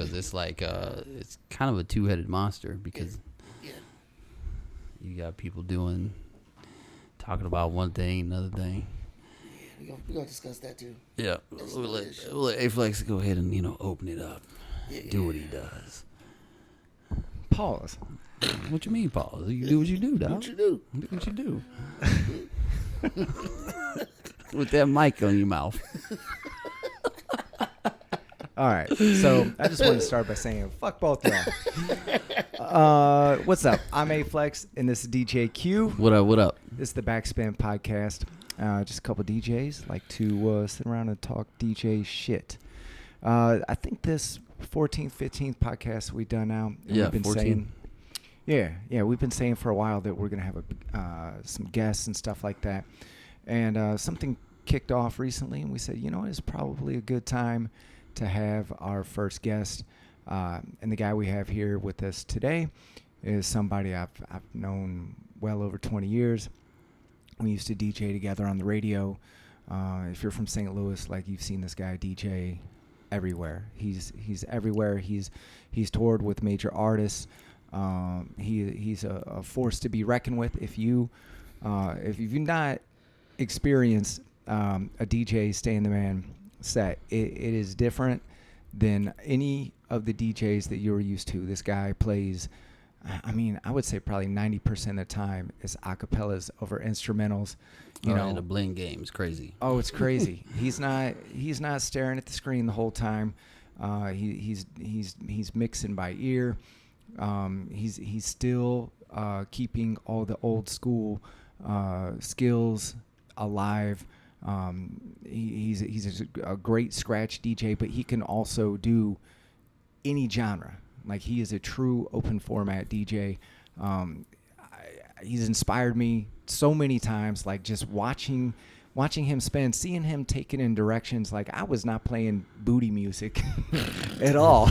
because it's like it's kind of a two-headed monster because you got people talking about one thing, another thing. Yeah, we're gonna discuss that too. Yeah, we'll let A-Flex go ahead and open it up, do what he does. Pause. What you mean, pause? You do what you do, dog. What you do? Do what you do. With that mic on your mouth. All right. So I just want to start by saying, fuck both y'all. What's up? I'm A-Flex, and this is DJ Q. What up? What up? This is the Backspin Podcast. Just a couple DJs like to sit around and talk DJ shit. I think this 14th, 15th podcast we've done now. Yeah, we've been 14. We've been saying for a while that we're going to have some guests and stuff like that. And something kicked off recently, and we said, it's probably a good time to have our first guest. And the guy we have here with us today is somebody I've known well over 20 years. We used to DJ together on the radio. If you're from St. Louis, like, you've seen this guy DJ everywhere. He's everywhere. He's toured with major artists. He's a force to be reckoned with. If you've not experienced a DJ Stay in the Man set, it is different than any of the DJs that you're used to. This guy plays, I would say probably 90% of the time is acapellas over instrumentals. And the bling game is crazy. Oh, it's crazy. He's not staring at the screen the whole time. He's mixing by ear. He's still keeping all the old school skills alive. He's a great scratch DJ, but he can also do any genre. Like, he is a true open format DJ. He's inspired me so many times, like just watching him spin, seeing him take it in directions. Like, I was not playing booty music at all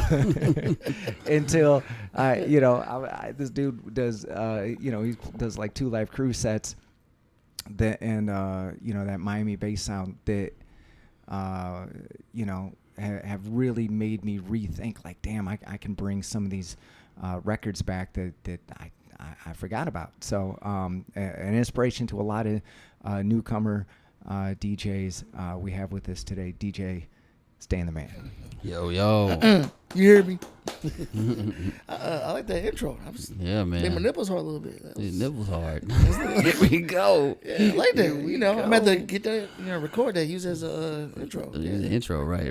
until this dude does he does like 2 Live Crew sets that, and that Miami bass sound that have really made me rethink, like, damn, I can bring some of these records back that I forgot about. So an inspiration to a lot of newcomer DJs we have with us today. DJ Stay in the Man. Yo. You hear me? I like that intro. Man. Made my nipples hard a little bit. Nipples hard. Here we go. Yeah, I like that. I'm about to get that, record that, use as a intro. The intro, right.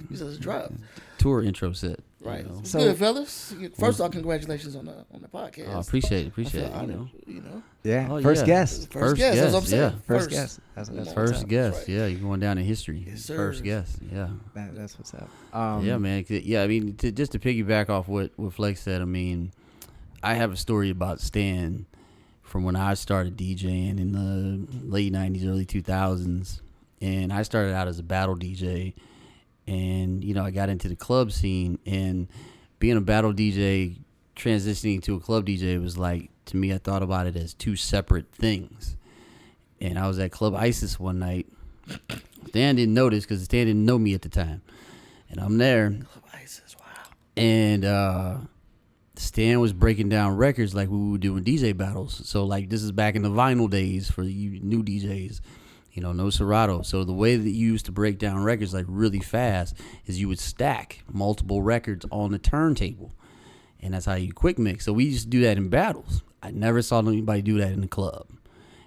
Use as a drop. Tour intro set. Right. So, good, fellas. First off, congratulations on the podcast. Oh, appreciate it. Honored, Yeah. Oh, first yeah. guest. First guest. That's what I'm saying. Yeah. First guest. That's First guest. Right. Yeah, you're going down in history. Yes, sir. First guest. Yeah. That's what's up. Yeah, man. Yeah, just to piggyback off what Flex said, I have a story about Stan from when I started DJing in the late 90s, early 2000s. And I started out as a battle DJ. And, I got into the club scene. And being a battle DJ, transitioning to a club DJ was like, to me, I thought about it as 2 separate things. And I was at Club Isis one night. Stan didn't notice because Stan didn't know me at the time. And I'm there. Club Isis, wow. And Stan was breaking down records like we were doing DJ battles. So, like, this is back in the vinyl days for you new DJs. No Serato. So the way that you used to break down records like really fast is you would stack multiple records on the turntable. And that's how you quick mix. So we used to do that in battles. I never saw anybody do that in the club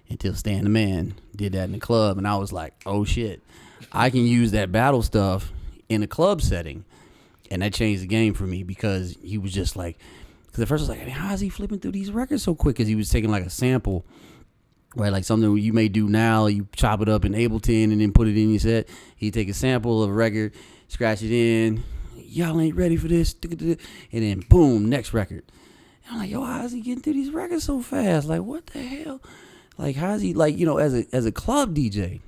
until Stan the Man did that in the club. And I was like, oh, shit. I can use that battle stuff in a club setting. And that changed the game for me because he was just like, because at first I was like, how is he flipping through these records so quick? Because he was taking like a sample, right? Like something you may do now, you chop it up in Ableton and then put it in your set. He'd take a sample of a record, scratch it in. Y'all ain't ready for this. And then boom, next record. And I'm like, yo, how is he getting through these records so fast? Like, what the hell? Like, how is he, like, as a club DJ?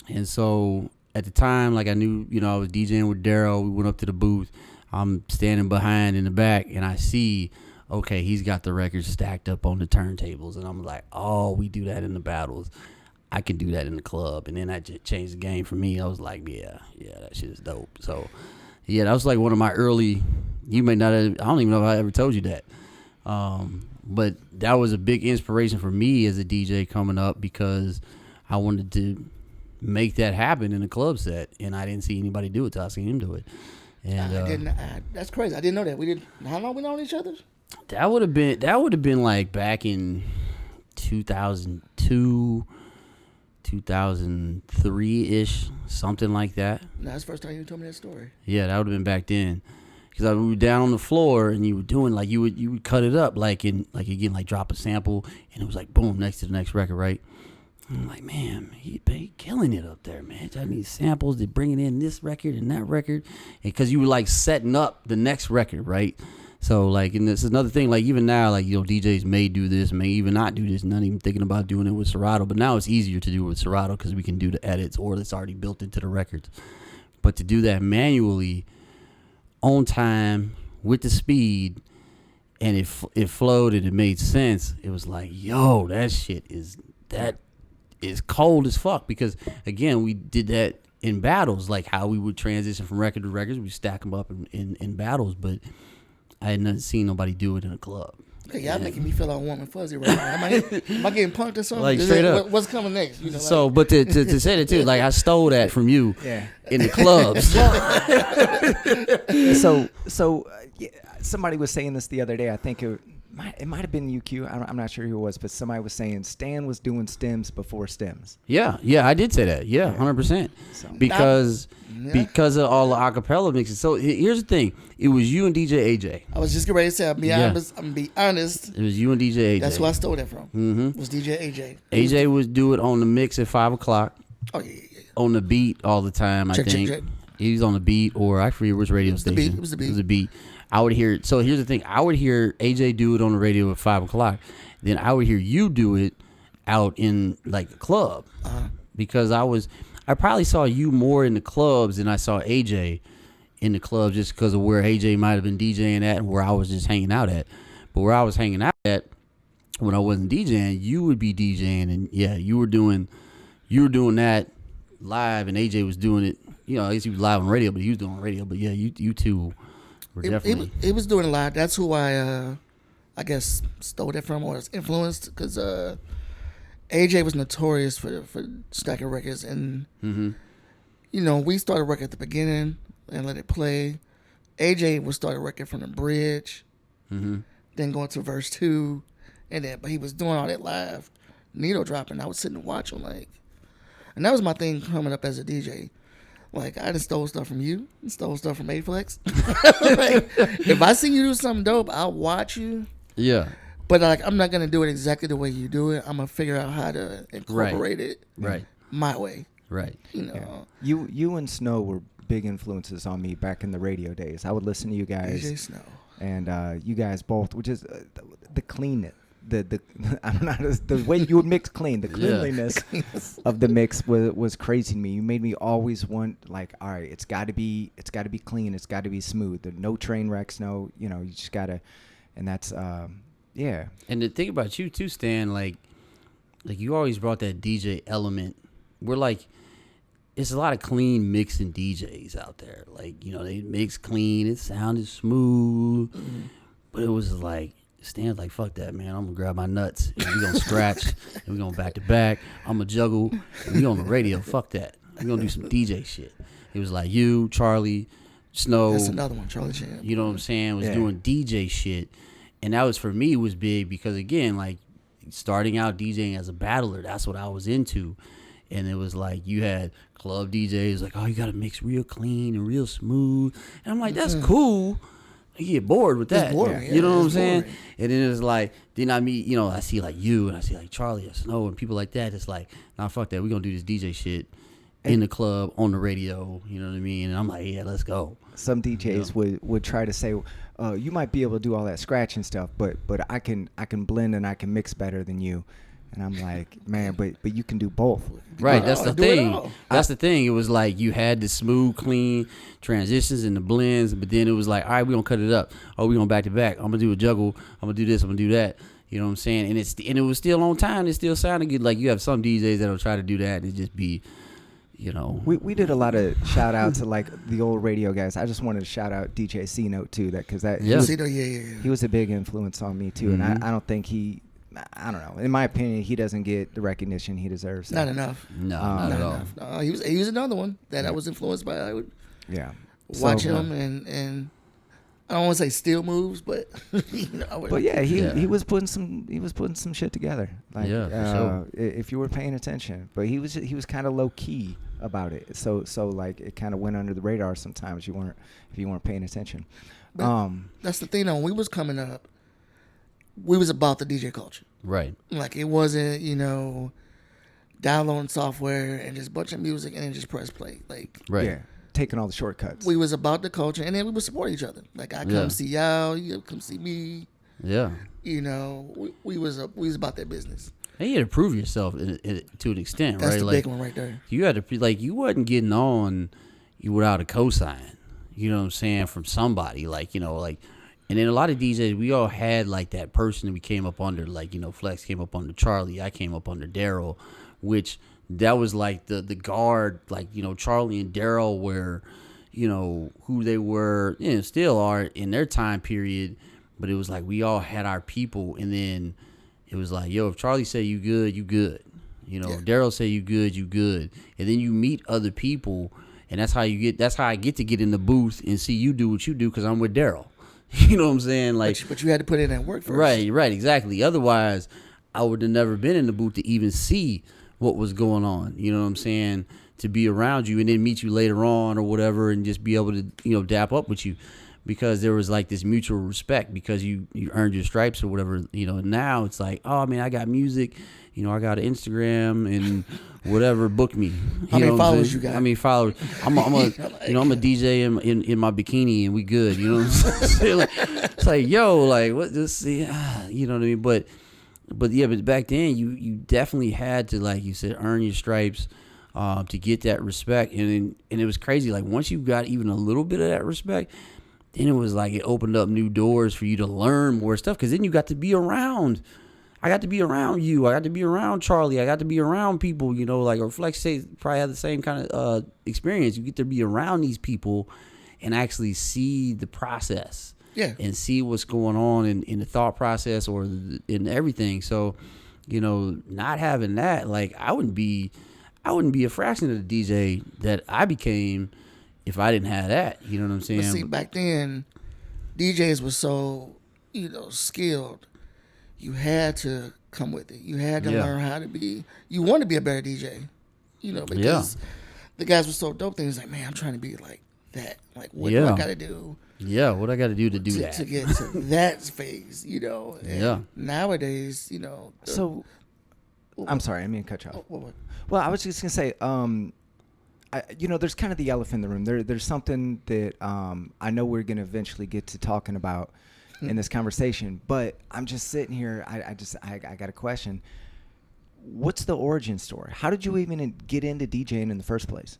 And so at the time, like, I knew, I was DJing with Daryl. We went up to the booth. I'm standing behind in the back, and I see, okay, he's got the records stacked up on the turntables. And I'm like, oh, we do that in the battles. I can do that in the club. And then that just changed the game for me. I was like, yeah, that shit is dope. So Yeah, that was like one of my early. You may not have, I don't even know if I ever told you that. But that was a big inspiration for me as a DJ coming up because I wanted to make that happen in a club set, and I didn't see anybody do it till I seen him do it. And I didn't. That's crazy. I didn't know that. We didn't. How long we known each other? that would have been like back in 2002, 2003 ish, something like that. No, that's the first time you told me that story. Yeah, that would have been back then. Because we were down on the floor and you were doing like you would cut it up like again like drop a sample and it was like boom next to the next record, right? I'm like, man, he killing it up there, man. I need samples. They're bringing in this record and that record, because you were like setting up the next record, right? So like, and this is another thing. Like even now, like DJs may do this, may even not do this. Not even thinking about doing it with Serato, but now it's easier to do it with Serato because we can do the edits or it's already built into the records. But to do that manually, on time with the speed, and it flowed and it made sense. It was like, yo, that shit is cold as fuck. Because again, we did that in battles, like how we would transition from record to records. We stack them up in battles, but I had not seen nobody do it in a club. Okay, y'all making me feel all warm and fuzzy right now. Am I getting punked or something? Like straight up. What's coming next? So, but to say that too, like I stole that from you in the clubs. So somebody was saying this the other day. I think it might have been UQ. I'm not sure who it was, but somebody was saying Stan was doing stems before stems. Yeah, I did say that. Yeah, 100%. Because of all the acapella mixes. So here's the thing: it was you and DJ AJ. I was just getting ready to say, I'm gonna be honest. It was you and DJ AJ. That's who I stole that from. Mm-hmm. Was DJ AJ. AJ would do it on the mix at 5:00. Oh yeah. On the beat all the time. I think he was on the beat, or I forget which radio station. It was the beat. It was the beat. I would hear. So here's the thing: I would hear AJ do it on the radio at 5:00. Then I would hear you do it out in like a club, because I probably saw you more in the clubs than I saw AJ in the club, just because of where AJ might have been DJing at and where I was just hanging out at. But where I was hanging out at when I wasn't DJing, you would be DJing, and yeah, you were doing that live, and AJ was doing it. I guess he was live on radio, but he was doing radio. But yeah, you two were definitely. He was doing a lot. That's who I guess stole that from, or was influenced, because AJ was notorious for stacking records, and we started a record at the beginning and let it play. AJ would start a record from the bridge, then going to verse 2, but he was doing all that live, needle dropping. I would sit and watch him, and that was my thing coming up as a DJ. Like, I just stole stuff from you, stole stuff from A-Flex. Like, if I see you do something dope, I'll watch you. Yeah. But I'm not gonna do it exactly the way you do it. I'm gonna figure out how to incorporate it my way. Right. You and Snow were big influences on me back in the radio days. I would listen to you guys. DJ Snow. And you guys both, which is the cleanness. I'm not the way you would mix clean. The cleanliness of the mix was crazy to me. You made me always want, like, all right, it's got to be clean. It's got to be smooth. There no train wrecks. No, you just gotta, and that's yeah. And the thing about you too, Stan, like you always brought that DJ element. We're like, it's a lot of clean mixing DJs out there. Like, they mix clean. It sounded smooth, but it was like. Stan's like, fuck that, man. I'm gonna grab my nuts and we gonna scratch and we gonna back to back. I'm gonna juggle and we on the radio. Fuck that. We gonna do some DJ shit. It was like you, Charlie, Snow. That's another one, Charlie Chan. You know what I'm saying? Was doing DJ shit, and that was for me was big because again, like starting out DJing as a battler, that's what I was into, and it was like you had club DJs like, oh, you gotta mix real clean and real smooth, and I'm like, that's cool. You get bored with that. You know what I'm saying? Boring. And then it's like, then I meet, I see like you and I see like Charlie or Snow and people like that. It's like, nah, fuck that. We're going to do this DJ shit in the club, on the radio. You know what I mean? And I'm like, yeah, let's go. Some DJs would try to say, you might be able to do all that scratching stuff, but I can blend and I can mix better than you. And I'm like, man, but you can do both. Right, that's the thing. That's the thing. It was like you had the smooth, clean transitions and the blends, but then it was like, all right, we're going to cut it up. Oh, we're going back to back. I'm going to do a juggle. I'm going to do this. I'm going to do that. You know what I'm saying? And it was still on time. It still sounded good. Like you have some DJs that'll try to do that and it just be, We did a lot of shout outs to like the old radio guys. I just wanted to shout out DJ C Note too, he was a big influence on me too, and I don't think I don't know. In my opinion, he doesn't get the recognition he deserves. Not enough. No, not at all. No, he was another one that I was influenced by. I would watch him and I don't want to say steal moves, but he was putting some shit together. Like, sure. If you were paying attention, but he was kind of low key about it. So like it kind of went under the radar sometimes. If you weren't paying attention. But that's the thing though. When we was coming up, we was about the DJ culture. Right. Like it wasn't, downloading software and just bunch of music and then just press play. Like right. Yeah. Taking all the shortcuts. We was about the culture and then we would support each other. Like I come see y'all, you come see me. Yeah. We was about that business. And you had to prove yourself to an extent, That's right? the like, big one right there. You had to be like, you wasn't getting on without a cosign. You know what I'm saying? From somebody, and then a lot of DJs, we all had like that person that we came up under. Like, Flex came up under Charlie, I came up under Daryl, which that was like the guard. Like, Charlie and Daryl were, who they were, still are in their time period. But it was like we all had our people, and then it was like, yo, if Charlie say you good, you good. If Daryl say you good, you good. And then you meet other people, and that's how I get to get in the booth and see you do what you do because I'm with Daryl. You know what I'm saying? Like, but you had to put in that work first. Right, exactly. Otherwise, I would have never been in the booth to even see what was going on. You know what I'm saying? To be around you and then meet you later on or whatever, and just be able to dap up with you, because there was like this mutual respect because you earned your stripes or whatever. Now it's like, oh man, I got music. I got an Instagram and whatever. Book me. How many followers you got? How many followers? I'm a DJ in my bikini and we good. You know what I'm saying? It's like, yo, like what? This, you know what I mean? But back then you definitely had to, like you said, earn your stripes to get that respect, and it was crazy. Like once you got even a little bit of that respect, then it was like it opened up new doors for you to learn more stuff, because then you got to be around. I got to be around you. I got to be around Charlie. I got to be around people, or Flex say probably had the same kind of experience. You get to be around these people and actually see the process. Yeah. And see what's going on in the thought process or in everything. So, not having that, like I wouldn't be a fraction of the DJ that I became if I didn't have that. You know what I'm saying? But see, back then, DJs were so, skilled. You had to come with it. You had to learn how to be. You want to be a better DJ, because the guys were so dope. Things like, man, I'm trying to be like that. Like, what do I got to do? Yeah, what I got to do to do that to get to that phase, And nowadays, So, I'm sorry, I mean to cut you off. What? Well, I was just gonna say, there's kind of the elephant in the room. There's something that I know we're gonna eventually get to talking about in this conversation, but I'm just sitting here. I got a question. What's the origin story? How did you even get into DJing in the first place?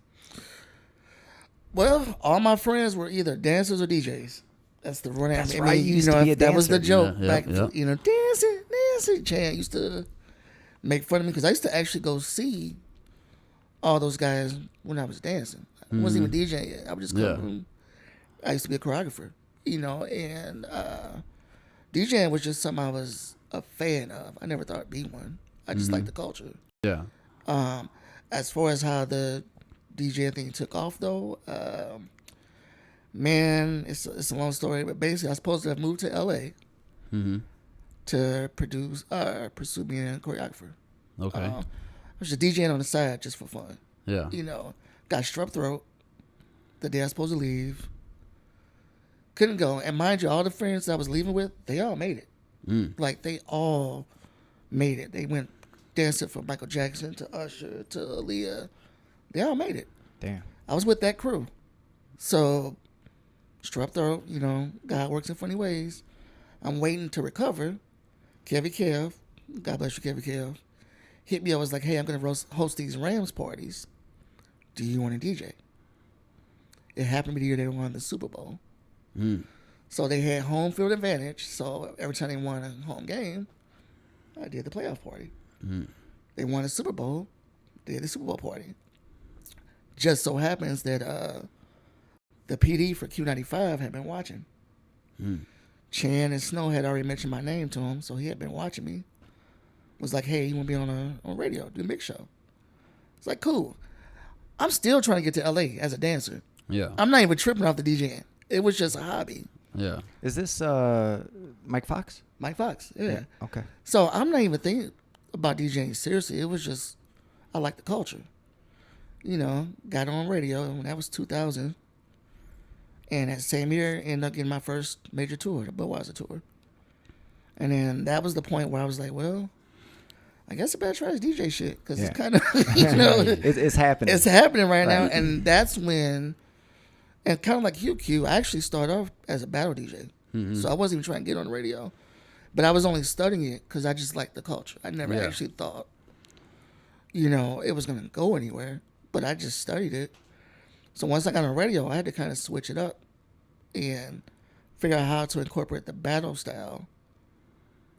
Well, all my friends were either dancers or DJs. That's the run. That's right. You used to be a that was the dancer. joke back. Dancing. Chan used to make fun of me because I used to actually go see all those guys when I was dancing. I wasn't even DJing yet. I would just come. I used to be a choreographer, and DJing was just something I was a fan of. I never thought I'd be one. I just liked the culture. Yeah. As far as how the DJ thing took off, though, man, it's a long story. But basically, I was supposed to have moved to LA to pursue being a choreographer. Okay. I was just DJing on the side just for fun. Yeah. Got strep throat the day I was supposed to leave. Couldn't go. And mind you, all the friends I was leaving with, they all made it. Like, they all made it. They went dancing from Michael Jackson to Usher to Aaliyah. They all made it. Damn. I was with that crew. So, strep throat, God works in funny ways. I'm waiting to recover. Kevy Kev, God bless you, Kevy Kev, hit me. I was like, hey, I'm going to host these Rams parties. Do you want to DJ? It happened to be the year they won the Super Bowl. So they had home field advantage. So every time they won a home game, I did the playoff party. They won the Super Bowl, did the Super Bowl party. just so happens that the PD for Q95 had been watching. Chan and Snow had already mentioned my name to him, so he had been watching me. Was like, hey, you want to be on radio, do a mix show? It's like, cool. I'm still trying to get to LA as a dancer. Yeah. I'm not even tripping off the DJing. It was just a hobby. Yeah. Is this Mike Fox? Mike Fox, yeah. Okay. So I'm not even thinking about DJing seriously. It was just, I like the culture. You know, got on radio, and that was 2000. And that same year, ended up getting my first major tour, the Budweiser tour. And then that was the point where I was like, well, I guess I better try this DJ shit, because it's kind of, you know. It's happening. It's happening right now. And that's when, and kind of like QQ, I actually started off as a battle DJ. So I wasn't even trying to get on the radio. But I was only studying it because I just liked the culture. I never actually thought, you know, it was going to go anywhere. But I just studied it. So once I got on radio, I had to kind of switch it up and figure out how to incorporate the battle style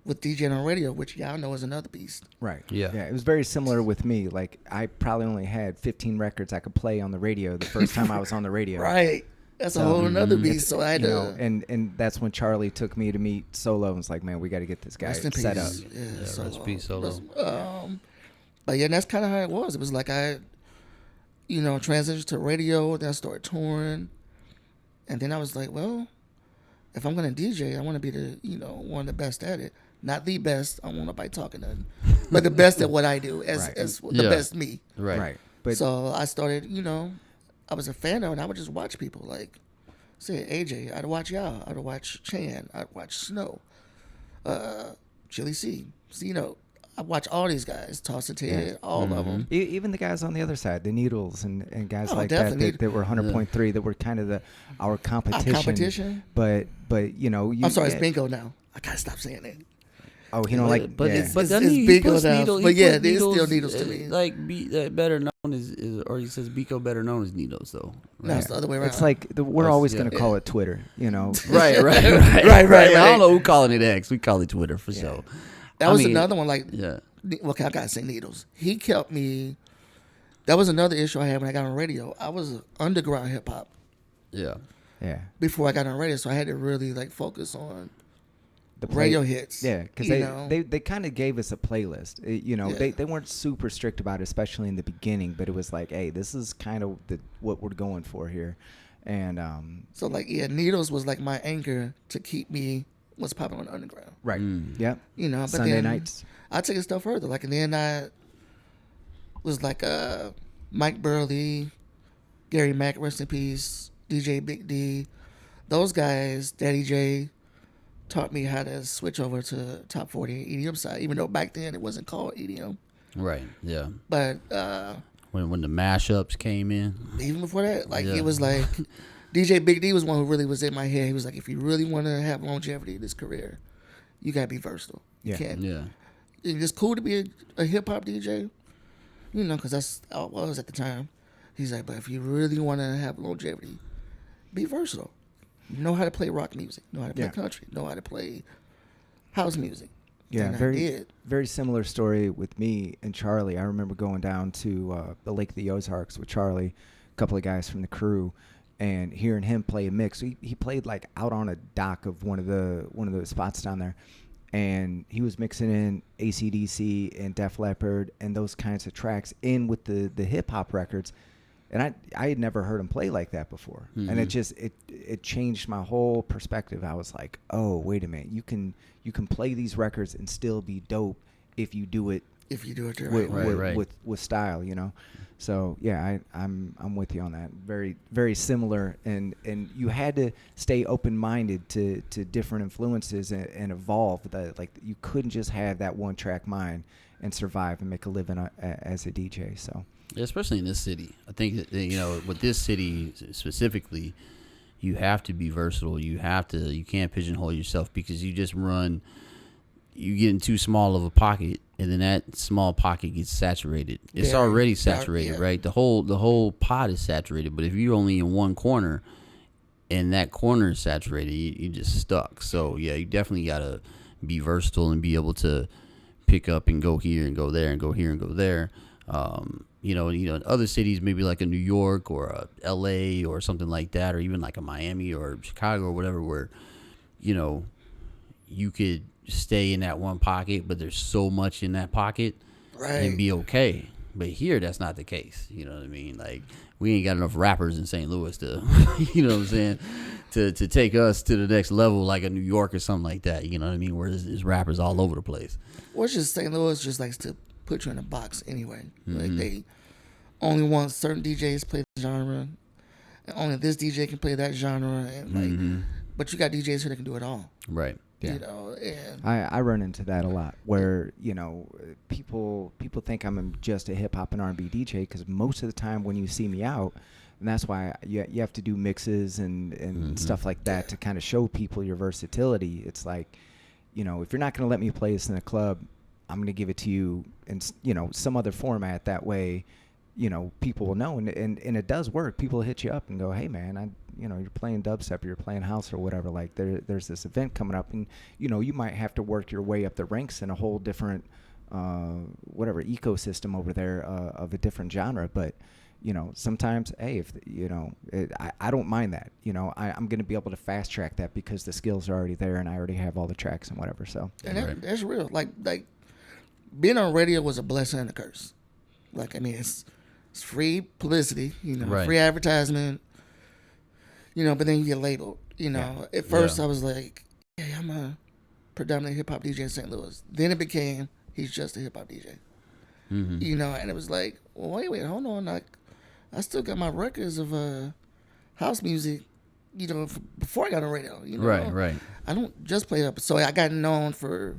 with DJing on radio, which y'all know is another beast. Right. Yeah. Yeah. It was very similar with me. Like, I probably only had 15 records I could play on the radio the first time I was on the radio. Right. That's a whole another beast. So I had to, and that's when Charlie took me to meet Solo and was like, man, we got to get this guy set up. Yeah, Rest in peace, Solo. But yeah, that's kind of how it was. It was like I, you know, transitioned to radio, then I started touring. And then I was like, well, if I'm going to DJ, I want to be the, you know, one of the best at it. Not the best. I don't want nobody talking nothing. But the best at what I do, as the best me. Right. But so I started, you know, I was a fan of it, and I would just watch people. Like, say, AJ, I'd watch y'all. I'd watch Chan. I'd watch Snow. Chili C. C-Note. I watch all these guys, Toss and Ted, all of them. even the guys on the other side, the Needles and guys like definitely. that were 100.3, that were kind of our competition. Our competition? But you know, I'm sorry, it's bingo now. I gotta stop saying it. Oh, you know, like, but yeah. but It's then he Biko puts now. Needles. But he yeah, puts there's still Needles, Needles to me. Like better known is, or he says Biko better known as Needles though. No, it's the other way around. It's like we're always going to call it Twitter, you know. Right. Right. I don't know who calling it X. We call it Twitter for sure. That was another one. Like, yeah. Well, I gotta say Needles. He kept me. That was another issue I had when I got on radio. I was underground hip hop. Yeah. Before I got on radio, so I had to really like focus on The radio hits. Yeah, because they kind of gave us a playlist. You know, they weren't super strict about it, especially in the beginning. But it was like, hey, this is kind of what we're going for here. And so like Needles was like my anchor to keep me what's popping on the underground. Right. Yep. You know, but Sunday then nights. I took it a step further. Like, and then I was like Mike Burley, Gary Mack, rest in peace, DJ Big D. Those guys, Daddy J, taught me how to switch over to top 40 EDM side, even though back then it wasn't called EDM. Right. Yeah. But when the mashups came in, even before that, like it was like DJ Big D was one who really was in my head. He was like, if you really want to have longevity in this career, you gotta be versatile. You can't. Yeah. It's cool to be a hip hop DJ, you know, because that's how it was at the time. He's like, but if you really want to have longevity, be versatile. Know how to play rock music, know how to play country, know how to play house music. Yeah, and very similar story with me and Charlie. I remember going down to the Lake of the Ozarks with Charlie, a couple of guys from the crew, and hearing him play a mix. He played like out on a dock of one of the spots down there, and he was mixing in AC/DC and Def Leppard and those kinds of tracks in with the hip hop records. And I had never heard him play like that before. Mm-hmm. And it changed my whole perspective. I was like, oh, wait a minute. You can play these records and still be dope if you do it with style, you know. So yeah, I'm with you on that. Very, very similar, and you had to stay open minded to different influences and evolve. Like you couldn't just have that one track mind and survive and make a living as a DJ. So. Yeah, especially in this city. I think that, you know, with this city specifically, you have to be versatile. You can't pigeonhole yourself, because you get in too small of a pocket, and then that small pocket gets saturated. It's already saturated, right? The whole pot is saturated. But if you're only in one corner, and that corner is saturated, you're just stuck. So yeah, you definitely gotta be versatile and be able to pick up and go here and go there and go here and go there. in other cities, maybe like a New York or a L.A. or something like that, or even like a Miami or Chicago or whatever, where, you could stay in that one pocket, but there's so much in that pocket and be okay. But here, that's not the case. You know what I mean? Like, we ain't got enough rappers in St. Louis to, you know what I'm saying, to take us to the next level, like a New York or something like that. You know what I mean? Where there's rappers all over the place. Well, it's just St. Louis just likes to put you in a box anyway. Like, they only want certain DJs to play the genre, and only this DJ can play that genre, and like, but you got DJs here that can do it all. Right. Yeah. And I run into that a lot, where people think I'm just a hip hop and R&B DJ, because most of the time when you see me out, and that's why you have to do mixes and stuff like that to kind of show people your versatility. It's like, if you're not going to let me play this in a club, I'm going to give it to you in some other format. That way, people will know, and it does work. People hit you up and go, hey man, you're playing dubstep or you're playing house or whatever, like there's this event coming up, and you might have to work your way up the ranks in a whole different ecosystem over there of a different genre. But sometimes, hey, if I don't mind that. I'm going to be able to fast track that because the skills are already there and I already have all the tracks and whatever. So and that's real. Like being on radio was a blessing and a curse. Like, I mean, it's free publicity, free advertisement, but then you get labeled, At first I was like, hey, I'm a predominantly hip-hop DJ in St. Louis. Then it became, he's just a hip-hop DJ. And it was like, well, wait, hold on. Like, I still got my records of house music, before I got on radio, Right. I don't just play up. So I got known for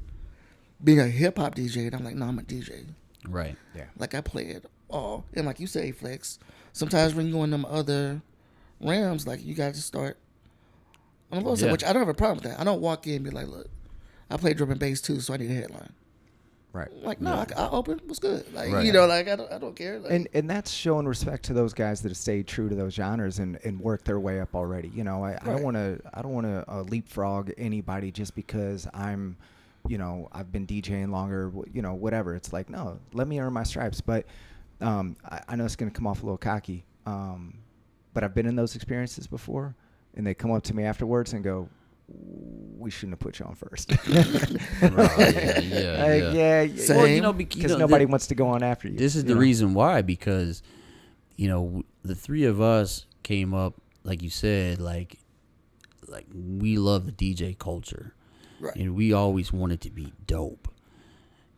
being a hip-hop DJ, and I'm like, no, I'm a DJ. Right. Yeah. Like, I play it all. And like you say, Flex, sometimes when you go in them other realms, like, you got to start on the low side, which I don't have a problem with that. I don't walk in and be like, look, I play drum and bass too, so I need a headline. Right. Like, no, I open. What's good? Like, right. Like, I don't care. Like, and that's showing respect to those guys that have stayed true to those genres and work their way up already. I don't want to leapfrog anybody just because I'm, I've been DJing longer, whatever. It's like, no, let me earn my stripes. But I know it's going to come off a little cocky, but I've been in those experiences before, and they come up to me afterwards and go, we shouldn't have put you on first. Yeah. Same. Well, because nobody wants to go on after you. This is the reason why, because, the three of us came up, like you said, like we love the DJ culture. right. And we always wanted to be dope,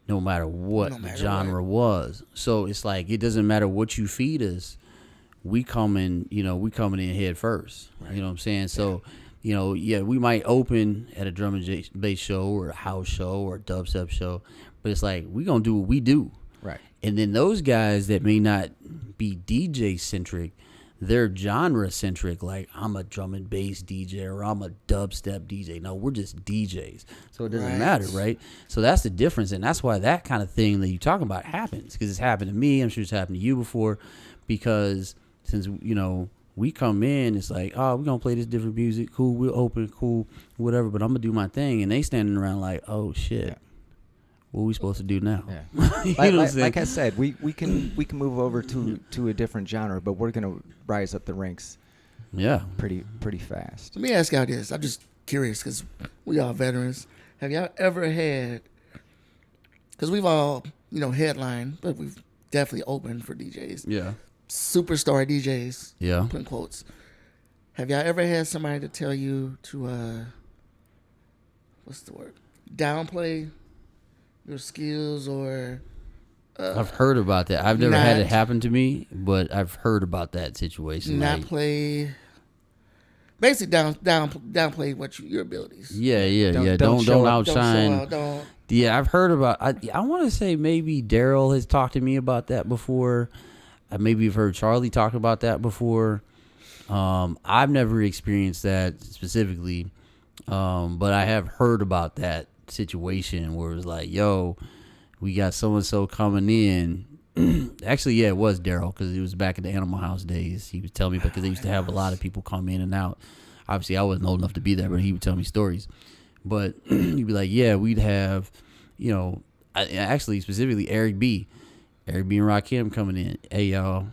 no matter what the genre was. So it's like, it doesn't matter what you feed us. We coming in head first. Right. You know what I'm saying? So, we might open at a drum and bass show or a house show or a dubstep show, but it's like, we gonna do what we do. Right. And then those guys that may not be DJ centric, they're genre centric. Like, I'm a drum and bass DJ or I'm a dubstep DJ. No, we're just DJs. So it doesn't matter, right? So that's the difference. And that's why that kind of thing that you're talking about happens, because it's happened to me. I'm sure it's happened to you before, because since, we come in, it's like, oh, we're going to play this different music. Cool, we'll open, cool, whatever. But I'm going to do my thing. And they standing around like, oh, shit. Yeah. What are we supposed to do now? Yeah. like I said, we can move over to a different genre, but we're going to rise up the ranks pretty fast. Let me ask y'all this. I'm just curious, because we all veterans. Have y'all ever had, because we've all, headline, but we've definitely opened for DJs. Yeah. Superstar DJs. Yeah. Putting quotes. Have y'all ever had somebody to tell you to, what's the word? Downplay your skills, or I've heard about that. I've never had it happen to me, but I've heard about that situation. Not play. Basically, downplay your abilities. Yeah. Don't outshine. Yeah, I've heard about. I want to say maybe Daryl has talked to me about that before. Maybe you've heard Charlie talk about that before. I've never experienced that specifically, but I have heard about that situation where it was like, yo, we got so-and-so coming in. Actually, yeah, it was Daryl, because it was back in the Animal House days. He was telling me, because they used to have a lot of people come in and out. Obviously, I wasn't old enough to be there, but he would tell me stories. But he'd be like, yeah, we'd have, actually, specifically Eric B. Eric B and Rakim coming in. Hey y'all,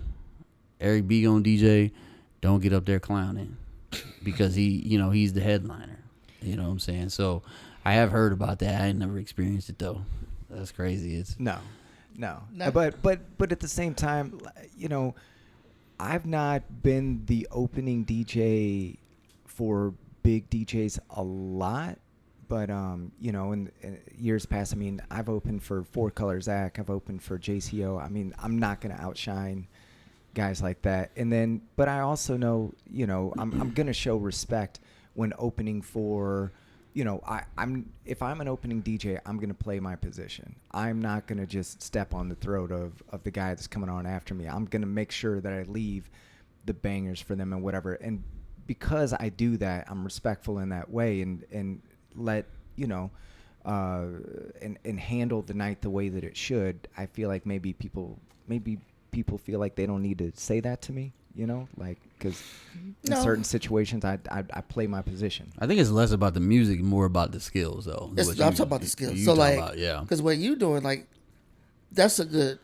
Eric B on DJ. Don't get up there clowning because he's the headliner. You know what I'm saying? So I have heard about that. I ain't never experienced it though. That's crazy. It's No. But at the same time, I've not been the opening DJ for big DJs a lot. But, in years past, I mean, I've opened for Four Color Zach. I've opened for JCO. I mean, I'm not going to outshine guys like that. And then, but I also know, I'm going to show respect when opening for, if I'm an opening DJ, I'm going to play my position. I'm not going to just step on the throat of the guy that's coming on after me. I'm going to make sure that I leave the bangers for them and whatever. And because I do that, I'm respectful in that way and let, and handle the night the way that it should. I feel like maybe people feel like they don't need to say that to me, because in certain situations I play my position. I think it's less about the music, more about the skills, though. I'm talking about the skills. So because what you doing, like, that's a good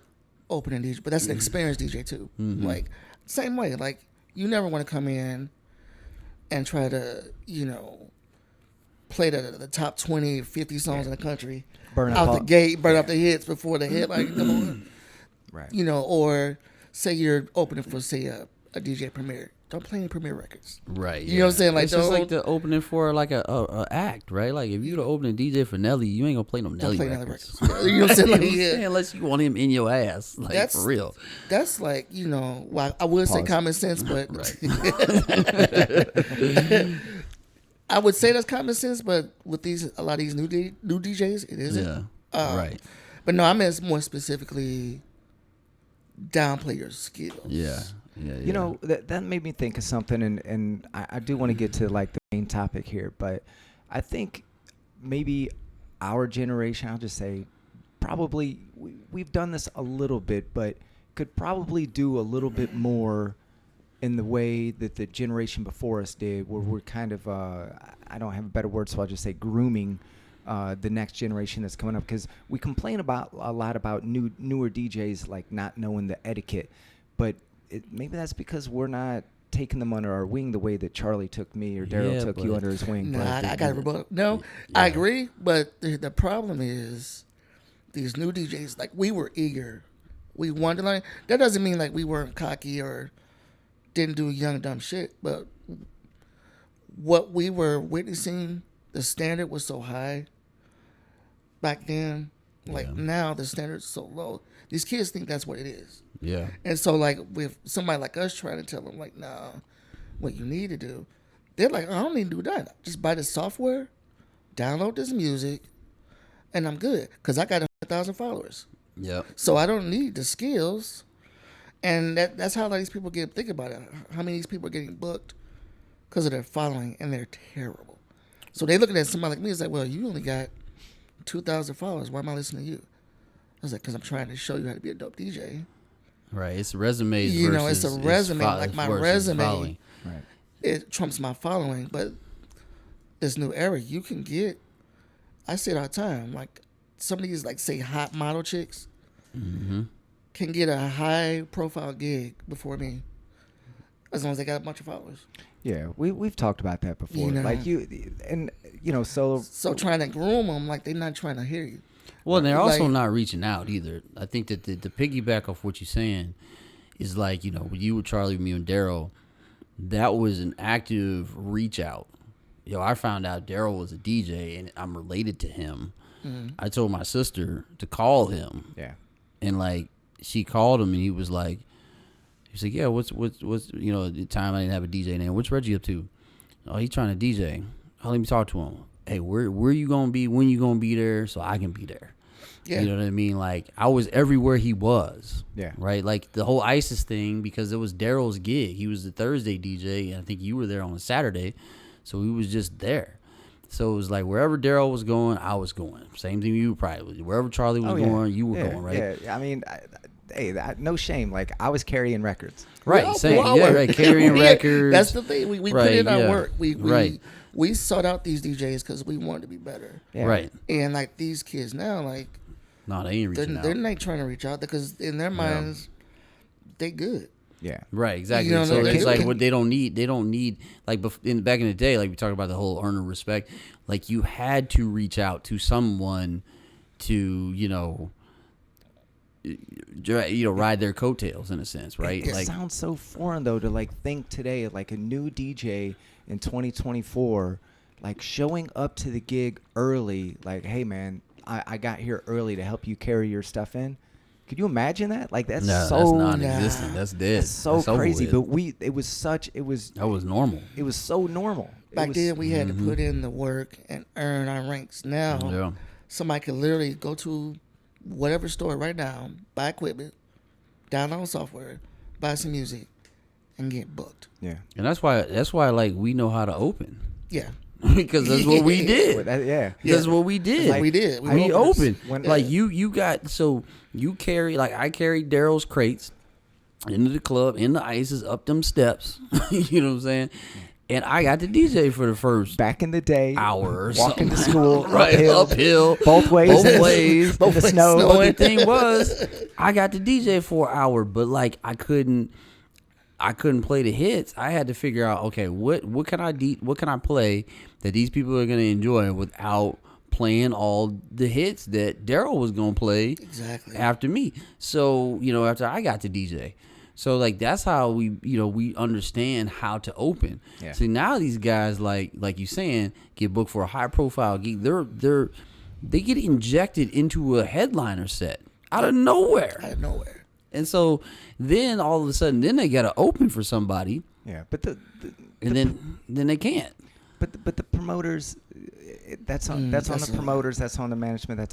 opening DJ, but that's an experienced DJ too. Mm-hmm. Like, same way, like, you never want to come in and try to, play the top 20, 50 songs in the country burn out the gate, burn up the hits before the hit, like, come on. Right. Or say you're opening for, say, a DJ Premier. Don't play any Premier records. Right. You know what I'm saying? Like, it's just like the opening for like a act, right? Like if you the opening DJ for Nelly, you ain't gonna play no Nelly records. You know what I'm saying? Like, unless you want him in your ass, like that's, for real. That's like, well, I would say common sense, but I would say that's common sense, but with a lot of these new DJs, it isn't. Yeah. Right. But no, I meant more specifically downplay your skills. Yeah. That made me think of something, and I do want to get to like the main topic here, but I think maybe our generation, I'll just say, probably we've done this a little bit, but could probably do a little bit more in the way that the generation before us did, where we're kind of, I don't have a better word, so I'll just say grooming the next generation that's coming up, because we complain a lot about newer DJs like not knowing the etiquette, but maybe that's because we're not taking them under our wing the way that Charlie took me or Daryl took you under his wing. No, I got to rebuttal. No, I agree, but the problem is these new DJs, like, we were eager. We wanted to learn. That doesn't mean like we weren't cocky or didn't do young dumb shit, but what we were witnessing, the standard was so high back then. Like now the standard's so low. These kids think that's what it is. Yeah. And so like with somebody like us trying to tell them like, nah, what you need to do, they're like, I don't need to do that. Just buy the software, download this music, and I'm good. Because I got 100,000 followers. Yep. So I don't need the skills. And that's how these people think about it. How many of these people are getting booked because of their following, and they're terrible. So they looking at somebody like me, it's like, well, you only got 2,000 followers. Why am I listening to you? I was like, because I'm trying to show you how to be a dope DJ. Right. It's resumes it's a resume. Like my resume, right, it trumps my following. But this new era, you can get, I say it all the time, like some of these, like, say, hot model chicks can get a high profile gig before me, as long as they got a bunch of followers. Yeah, we've talked about that before. Like so trying to groom them, like, they're not trying to hear you. Well, and they're also not reaching out either. I think that the piggyback off what you're saying is like, with you, with Charlie, with me, and Daryl, that was an active reach out. I found out Daryl was a DJ and I'm related to him. Mm-hmm. I told my sister to call him. Yeah. And like, she called him and he was like, yeah, what's the time I didn't have a DJ name. What's Reggie up to? Oh, he's trying to DJ. Oh, let me talk to him. Hey, where you gonna be? When you gonna be there? So I can be there. Yeah. You know what I mean? Like, I was everywhere he was. Yeah. Right? Like the whole ISIS thing, because it was Daryl's gig. He was the Thursday DJ, and I think you were there on a Saturday. So he was just there. So it was like wherever Daryl was going, I was going. Same thing you probably. Wherever Charlie was going, you were going, right? Yeah. I mean, no shame. Like, I was carrying records. Right. Right. Carrying records. That's the thing. We put in our work. We sought out these DJs because we wanted to be better. Yeah. Right. And like these kids now, like, No, they ain't reaching out. They're not trying to reach out because in their minds, they good. Yeah. Right, exactly. You know, so they it's like can- what they don't need. They don't need like back in the day, like we talked about the whole earner respect. Like you had to reach out to someone to ride their coattails in a sense, right? It Like sounds so foreign though to like think today like a new DJ in 2024 like showing up to the gig early, like, hey man, I got here early to help you carry your stuff in. Could you imagine that? Like that's no, so that's non-existent. That's dead. that's so That's over crazy. with. But that was normal. it was so normal. Back then, we had to put in the work and earn our ranks. Now, Yeah. somebody can literally go to whatever store right now, buy equipment, download software, buy some music, and get booked. Yeah. And that's why like we know how to open. Yeah. Because that's what we did. Yeah. That's what we did. Like, we did. We opened. opened. Like you got so you carry like I carried Daryl's crates into the club in the ices up them steps. You know what I'm saying? And I got to DJ for the first Back in the day, hour or walking to something. school, Right, uphill, both ways, both ways, in the snow. But the thing was, I got to DJ for an hour, but like I couldn't play the hits. I had to figure out, okay, what can I play that these people are gonna enjoy without playing all the hits that Daryl was gonna play Exactly. after me. So after I got to DJ. So like that's how we understand how to open. Yeah. See now these guys like you saying get booked for a high profile gig. They get injected into a headliner set out of nowhere. Out of nowhere. And so then all of a sudden then they got to open for somebody. Yeah, but then they can't. But the promoters, that's on the promoters. That's on the management.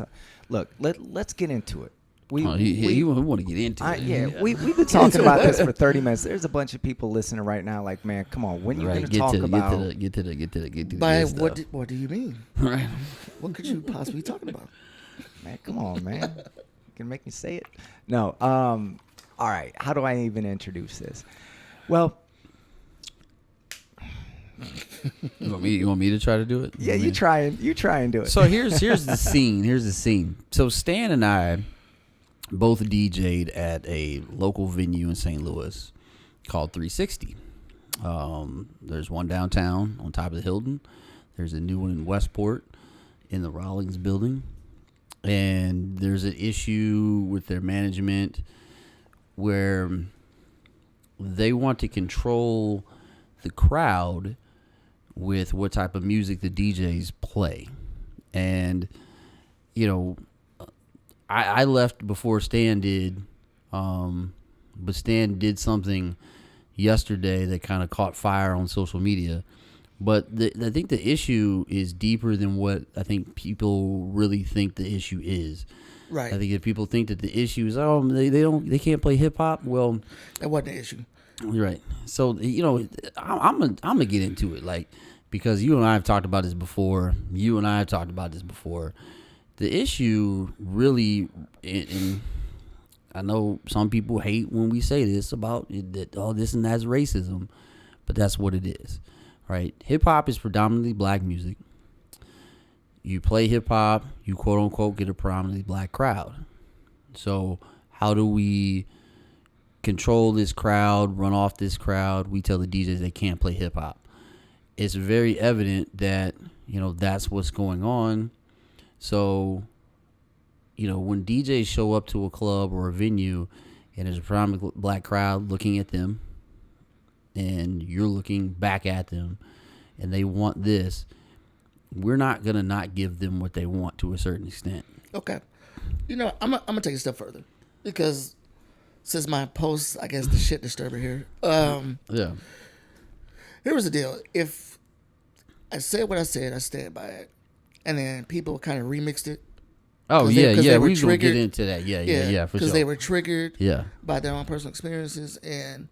Look. Let's get into it. We want to get into it. Yeah, we've been talking about this for 30 minutes. There's a bunch of people listening right now. Like, man, come on. When you Right, going to talk about? get to the By good stuff. what do you mean? Right. What could you possibly be talking about? Man, come on, man. You can make me say it. No. All right. How do I even introduce this? Well. You want me to try to do it? Yeah, you try and do it. So here's the scene. Here's the scene. So Stan and I both DJ'd at a local venue in St. Louis called 360. There's one downtown on top of the Hilton. There's a new one in Westport in the Rawlings building. And there's an issue with their management where they want to control the crowd with what type of music the DJs play. And, I left before Stan did, but Stan did something yesterday that kind of caught fire on social media. But I think the issue is deeper than what I think people really think the issue is. Right. I think if people think that the issue is they can't play hip hop, well, That wasn't the issue. you're right. So I'm gonna get into it, like, because you and I have talked about this before. The issue really, and I know some people hate when we say this about that, this and that's racism, but that's what it is, right? Hip hop is predominantly black music. You play hip hop, you quote unquote get a predominantly black crowd. So how do we control this crowd, run off this crowd? We tell the DJs they can't play hip hop. It's very evident that that's what's going on. So, when DJs show up to a club or a venue and there's a predominantly black crowd looking at them and you're looking back at them and they want this, we're not going to not give them what they want to a certain extent. Okay. I'm gonna take it a step further because since my post, I guess the shit disturber here. Yeah. Here was the deal. If I said what I said, I stand by it. And then people kind of remixed it. Oh, 'Cause yeah, they were we're going to get triggered. into that. Yeah, for sure. Because they were triggered Yeah. by their own personal experiences. And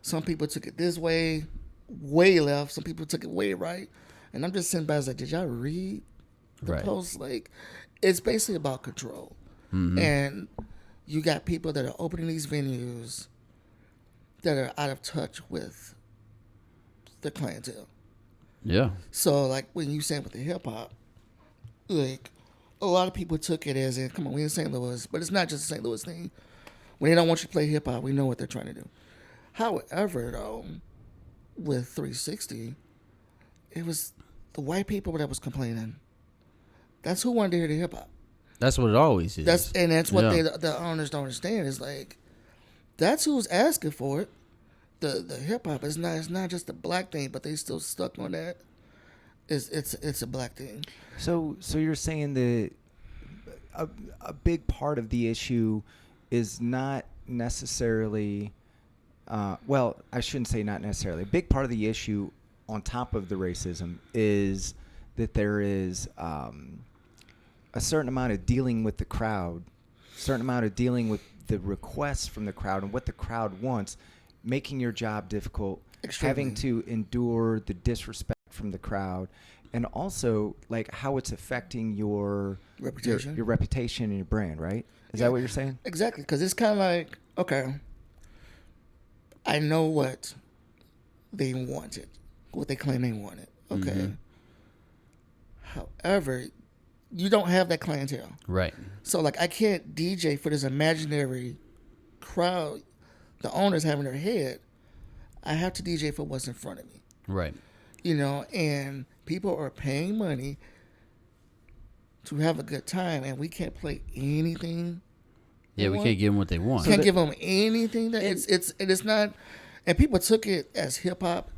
some people took it this way, way left. Some people took it way right. And I'm just sitting back like, did y'all read the Right. post? Like, it's basically about control. Mm-hmm. And you got people that are opening these venues that are out of touch with the clientele. Yeah. So, like, when you saying with the hip hop, like, a lot of people took it as in, come on, we in St. Louis, but it's not just a St. Louis thing. When they don't want you to play hip hop, we know what they're trying to do. However, though, with 360, it was the white people that was complaining. That's who wanted to hear the hip hop. That's what it always is. That's what Yeah. the owners don't understand is like, that's who's asking for it. The hip hop is not. It's not just a black thing, but they still stuck on that. It's a black thing. So you're saying that a big part of the issue is not necessarily, well, I shouldn't say not necessarily. A big part of the issue on top of the racism is that there is a certain amount of dealing with the crowd, certain amount of dealing with the requests from the crowd and what the crowd wants, making your job difficult, Extremely. having to endure the disrespect from the crowd, and also like how it's affecting your Reputation. your reputation and your brand, right? Is Yeah. that what you're saying? Exactly, because it's kind of like, okay, I know what they wanted, what they claim they wanted. Okay. Mm-hmm. However, you don't have that clientele. Right. So, like, I can't DJ for this imaginary crowd the owners have in their head. I have to DJ for what's in front of me. Right. You know, and people are paying money to have a good time, and we can't play anything. Yeah, we can't give them what they want. Can't give them anything that it's not. And people took it as hip hop,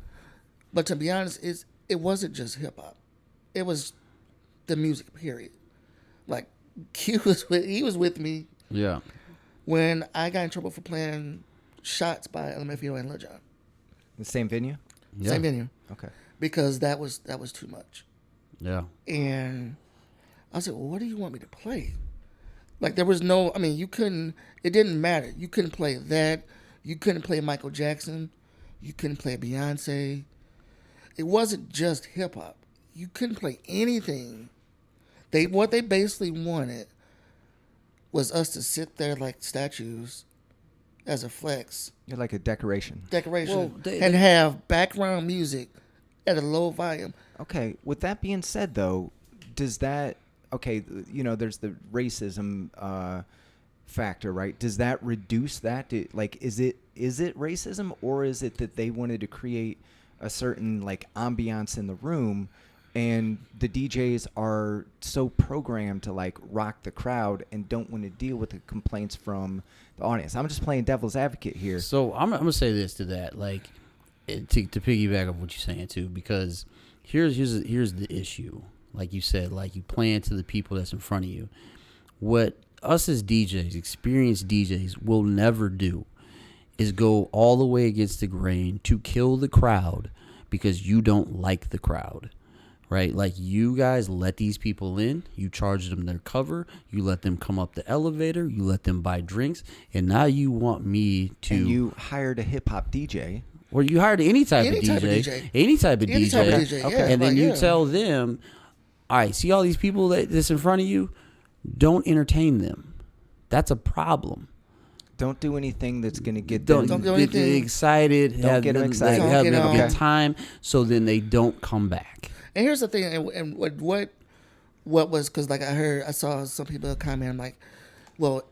but to be honest, it wasn't just hip hop. It was the music. Period. Like he was with me Yeah. when I got in trouble for playing Shots by LMFAO and Lil Jon. The same venue? Yeah. Same venue, Okay. because that was too much. Yeah. And I said, well, what do you want me to play? Like, there was no, I mean, you couldn't, it didn't matter. You couldn't play that. You couldn't play Michael Jackson. You couldn't play Beyonce. It wasn't just hip hop. You couldn't play anything. What they basically wanted was us to sit there like statues as a flex, You're like a decoration. decoration, Well, and have background music at a low volume. Okay. With that being said, though, does that, okay, you know, there's the racism factor, right? Does that reduce that? Like, is it racism, or is it that they wanted to create a certain like ambiance in the room, and the DJs are so programmed to like rock the crowd and don't want to deal with the complaints from the audience? I'm just playing devil's advocate here. So I'm gonna say this to that, like, to piggyback off what you're saying too, because here's the issue. Like you said, like you playing to the people that's in front of you. What us as DJs, experienced DJs, will never do is go all the way against the grain to kill the crowd because you don't like the crowd, right? Like, you guys let these people in, you charge them their cover, you let them come up the elevator, you let them buy drinks, and now you want me to... And you hired a hip-hop DJ. Or you hired any type of Any type of DJ. DJ. Any type of Any DJ. type of DJ, Okay. yeah, And then like, you yeah. tell them, all right, see all these people that's in front of you? Don't entertain them. That's a problem. Don't do anything that's going to get Don't them. do get anything. excited. Don't get them excited. Have Don't them get a good on. time so then they don't come back. And here's the thing, and what was, because like I saw some people comment like, well,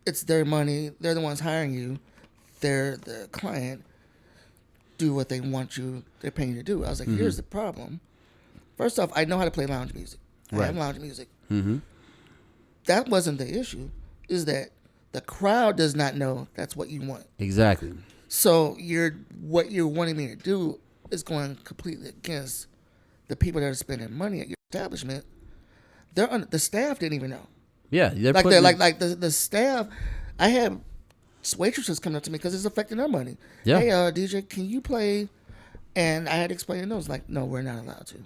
it's their money, they're the ones hiring you, they're the client, do what they want you, they're paying you to do. I was like, here's the problem. First off, I know how to play lounge music. I have Right. lounge music. Mm-hmm. That wasn't the issue. Is that the crowd does not know that's what you want. Exactly. So what you're wanting me to do is going completely against the people that are spending money at your establishment. The staff didn't even know. Yeah. They're Like putting the staff. I had waitresses coming up to me because it's affecting their money. Yeah. Hey, DJ, can you play? And I had to explain to those like, no, we're not allowed to.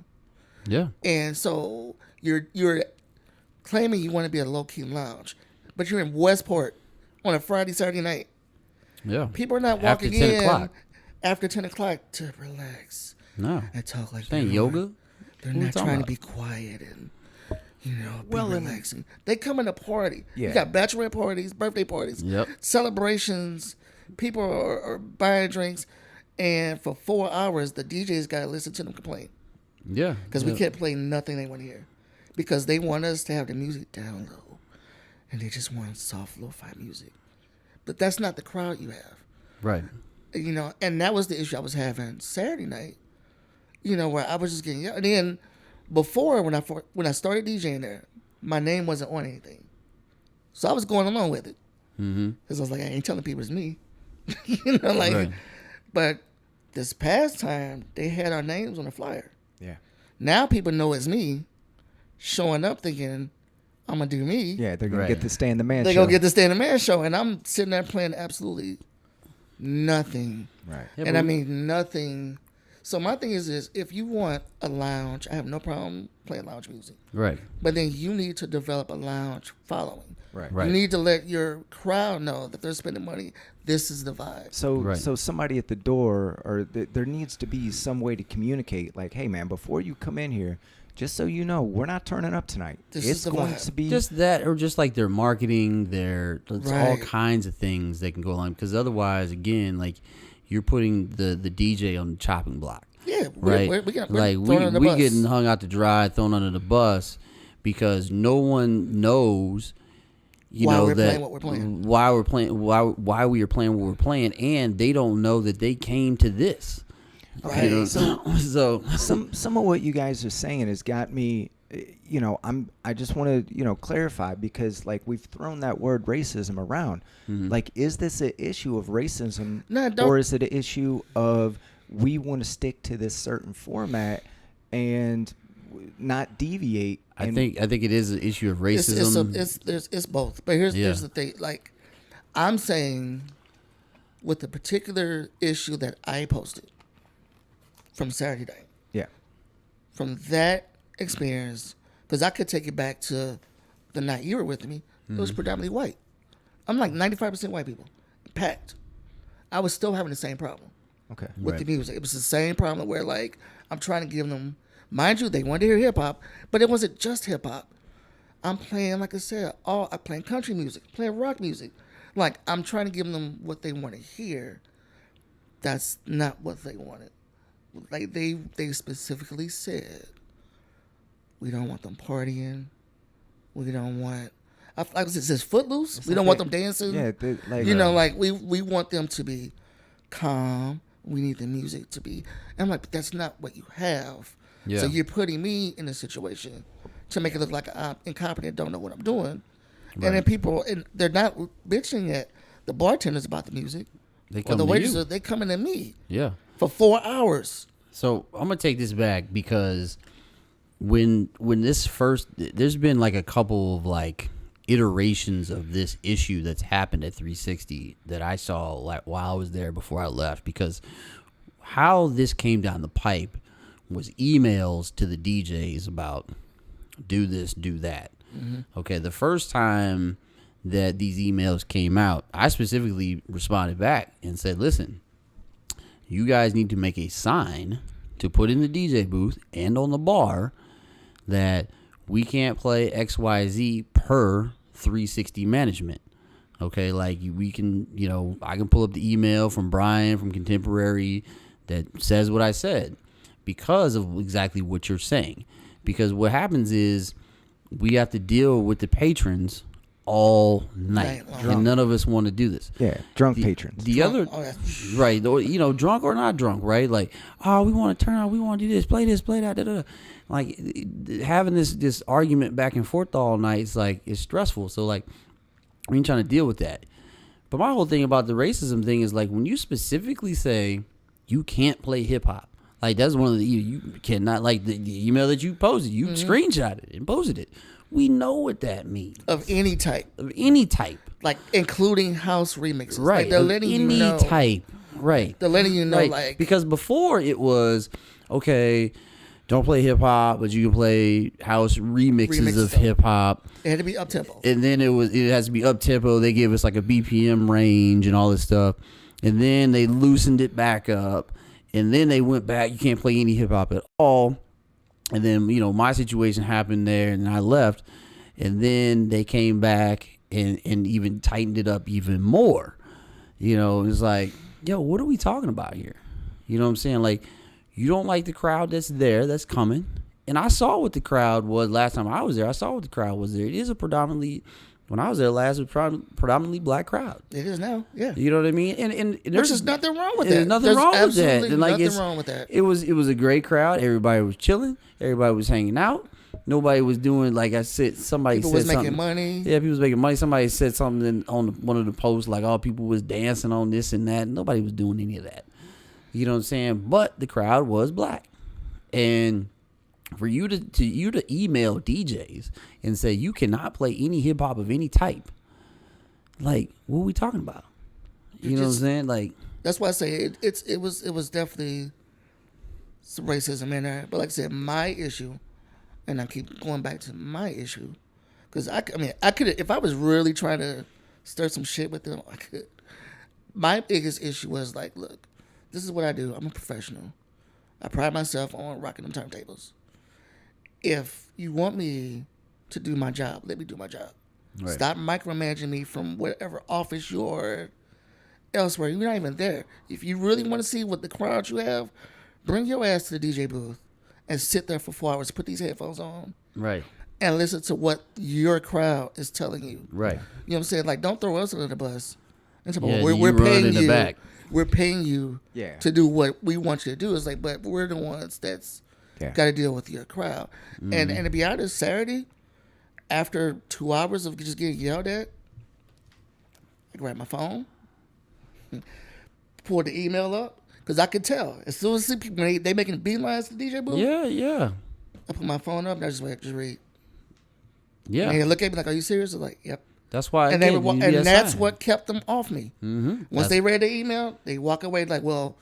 Yeah. And so you're claiming you want to be a low key lounge, but you're in Westport on a Friday, Saturday night. Yeah. People are not After walking 10 in o'clock. after 10 o'clock to relax No. and talk like Saying that. yoga? They're What are we not talking trying about? to be quiet and, be Well, and- relaxing. They come in to party. Yeah. You got bachelorette parties, birthday parties, Yep. celebrations. People are buying drinks. And for 4 hours, the DJs got to listen to them complain. Yeah. Because yeah. we can't play nothing they want to hear. because they want us to have the music down low, and they just want soft lo-fi music. But that's not the crowd you have, Right. you know. And that was the issue I was having Saturday night, you know, where I was just getting yelled. And then before, when I started DJing there, my name wasn't on anything, so I was going along with it because I was like, I ain't telling people it's me, you know, like. Right. But this past time, they had our names on the flyer. Yeah. Now people know it's me, showing up thinking I'm gonna do me. Yeah, they're gonna Right. get the Stay in the Man They're show. gonna get the Stay in the Man show, and I'm sitting there playing absolutely nothing. Right. Yeah, And but I mean nothing. So my thing is this: if you want a lounge, I have no problem playing lounge music. Right. But then you need to develop a lounge following. Right. Right. You need to let your crowd know that they're spending money. This is the vibe. So, Right. so somebody at the door, or there needs to be some way to communicate. Like, hey, man, before you come in here, just so you know, we're not turning up tonight. This It's is the going vibe. to be Just that, or just like their marketing, it's all Right. kinds of things that can go along. Because otherwise, again, like you're putting the DJ on the chopping block, Yeah, right? we're like throwing under the we bus. getting hung out to dry, thrown under the bus because no one knows, you Why know, we're that playing what we're playing. why we're playing, why we are playing what we're playing, and they don't know that they came to this. Right. You know, So- so some of what you guys are saying has got me. You know, I just want to clarify, because like we've thrown that word racism around. Like, is this an issue of racism, No, don't- or is it an issue of we want to stick to this certain format and not deviate? I and- think it is an issue of racism. It's both. But here's Yeah. the thing. Like, I'm saying, with the particular issue that I posted from Saturday night, yeah, from that experience, because I could take it back to the night you were with me. It was predominantly white. I'm like 95% white people, packed. I was still having the same problem okay, with Right. the music. It was the same problem where, like, I'm trying to give them, mind you, they wanted to hear hip hop, but it wasn't just hip hop. I'm playing, like I said, I'm playing country music, playing rock music. Like, I'm trying to give them what they want to hear. That's not what they wanted. Like, they specifically said, we don't want them partying. We don't want, like I said, it says Footloose. We don't want them dancing. yeah, like You know, like we want them to be calm. We need the music to be. I'm like, but that's not what you have. Yeah. So you're putting me in a situation to make it look like I'm incompetent, don't know what I'm doing. Right. And then people, and they're not bitching at the bartenders about the music They or come the to waitresses. you. They coming to me Yeah. for 4 hours. So I'm gonna take this back because when this first, there's been like a couple of like iterations of this issue that's happened at 360 that I saw like while I was there before I left, because how this came down the pipe was emails to the DJs about do this, do that. Okay, the first time that these emails came out, I specifically responded back and said, listen, you guys need to make a sign to put in the DJ booth and on the bar that we can't play XYZ per 360 management. Okay, like we can, I can pull up the email from Brian from Contemporary that says what I said because of exactly what you're saying. Because what happens is we have to deal with the patrons all night, Night long. and none of us want to do this. yeah, drunk patrons. The other, Oh, that's- right, drunk or not drunk, right? Like, oh, we want to turn out, we want to do this, play that, da, da, da. Like, having this argument back and forth all night, it's stressful. So, like, we ain't trying to deal with that. But my whole thing about the racism thing is, like, when you specifically say you can't play hip-hop, like, that's one of the, you cannot, like, the email that you posted, you screenshotted it and posted it. We know what that means. of any type, Of any type. like including house remixes. Right. Like they're of letting any you know. type. Right. They're letting you know, Right. like, because before it was, okay, don't play hip hop, but you can play house remixes Remixes of of- hip hop. it had to be up tempo. And then it has to be up tempo. They gave us like a BPM range and all this stuff. And then they loosened it back up. And then they went back, you can't play any hip hop at all. And then, my situation happened there and I left. And then they came back and even tightened it up even more. It's like, yo, what are we talking about here? You know what I'm saying? Like, you don't like the crowd that's there, that's coming. And I saw what the crowd was last time I was there. I saw what the crowd was there. It is a predominantly, when I was there last, it was predominantly black crowd. It is now, yeah. You know what I mean? And There's just nothing wrong with that. There's nothing wrong with that. Absolutely And like nothing wrong with that. It was a great crowd. Everybody was chilling. Everybody was hanging out. Nobody was doing, like I said, somebody People said was something. making money. Yeah, people was making money. Somebody said something on one of the posts, like, oh, people was dancing on this and that. Nobody was doing any of that. You know what I'm saying? But the crowd was black. And for you to email DJs and say you cannot play any hip hop of any type, like, what are we talking about? You know what I'm saying? Like, that's why I say it was definitely some racism in there. But like I said, my issue, and I keep going back to my issue, because I could, if I was really trying to stir some shit with them, I could. My biggest issue was like, look, this is what I do. I'm a professional. I pride myself on rocking them turntables. If you want me to do my job, let me do my job. Right. Stop micromanaging me from whatever office you're elsewhere. You're not even there. If you really want to see what the crowd you have, bring your ass to the DJ booth and sit there for 4 hours. Put these headphones on. Right. And listen to what your crowd is telling you. Right. You know what I'm saying? Like, don't throw us under the bus. Yeah, we're paying you. Back. We're paying you to do what we want you to do. It's like, but we're the ones that's got to deal with your crowd. Mm-hmm. And to be honest, Saturday, after 2 hours of just getting yelled at, I grabbed my phone, pulled the email up, because I could tell. As soon as I see people, when they making beelines to the DJ booth, yeah. I put my phone up and I just read. Yeah. And they look at me like, are you serious? I'm like, yep. That's why. And, that's what kept them off me. Mm-hmm. Once they read the email, they walk away like, well,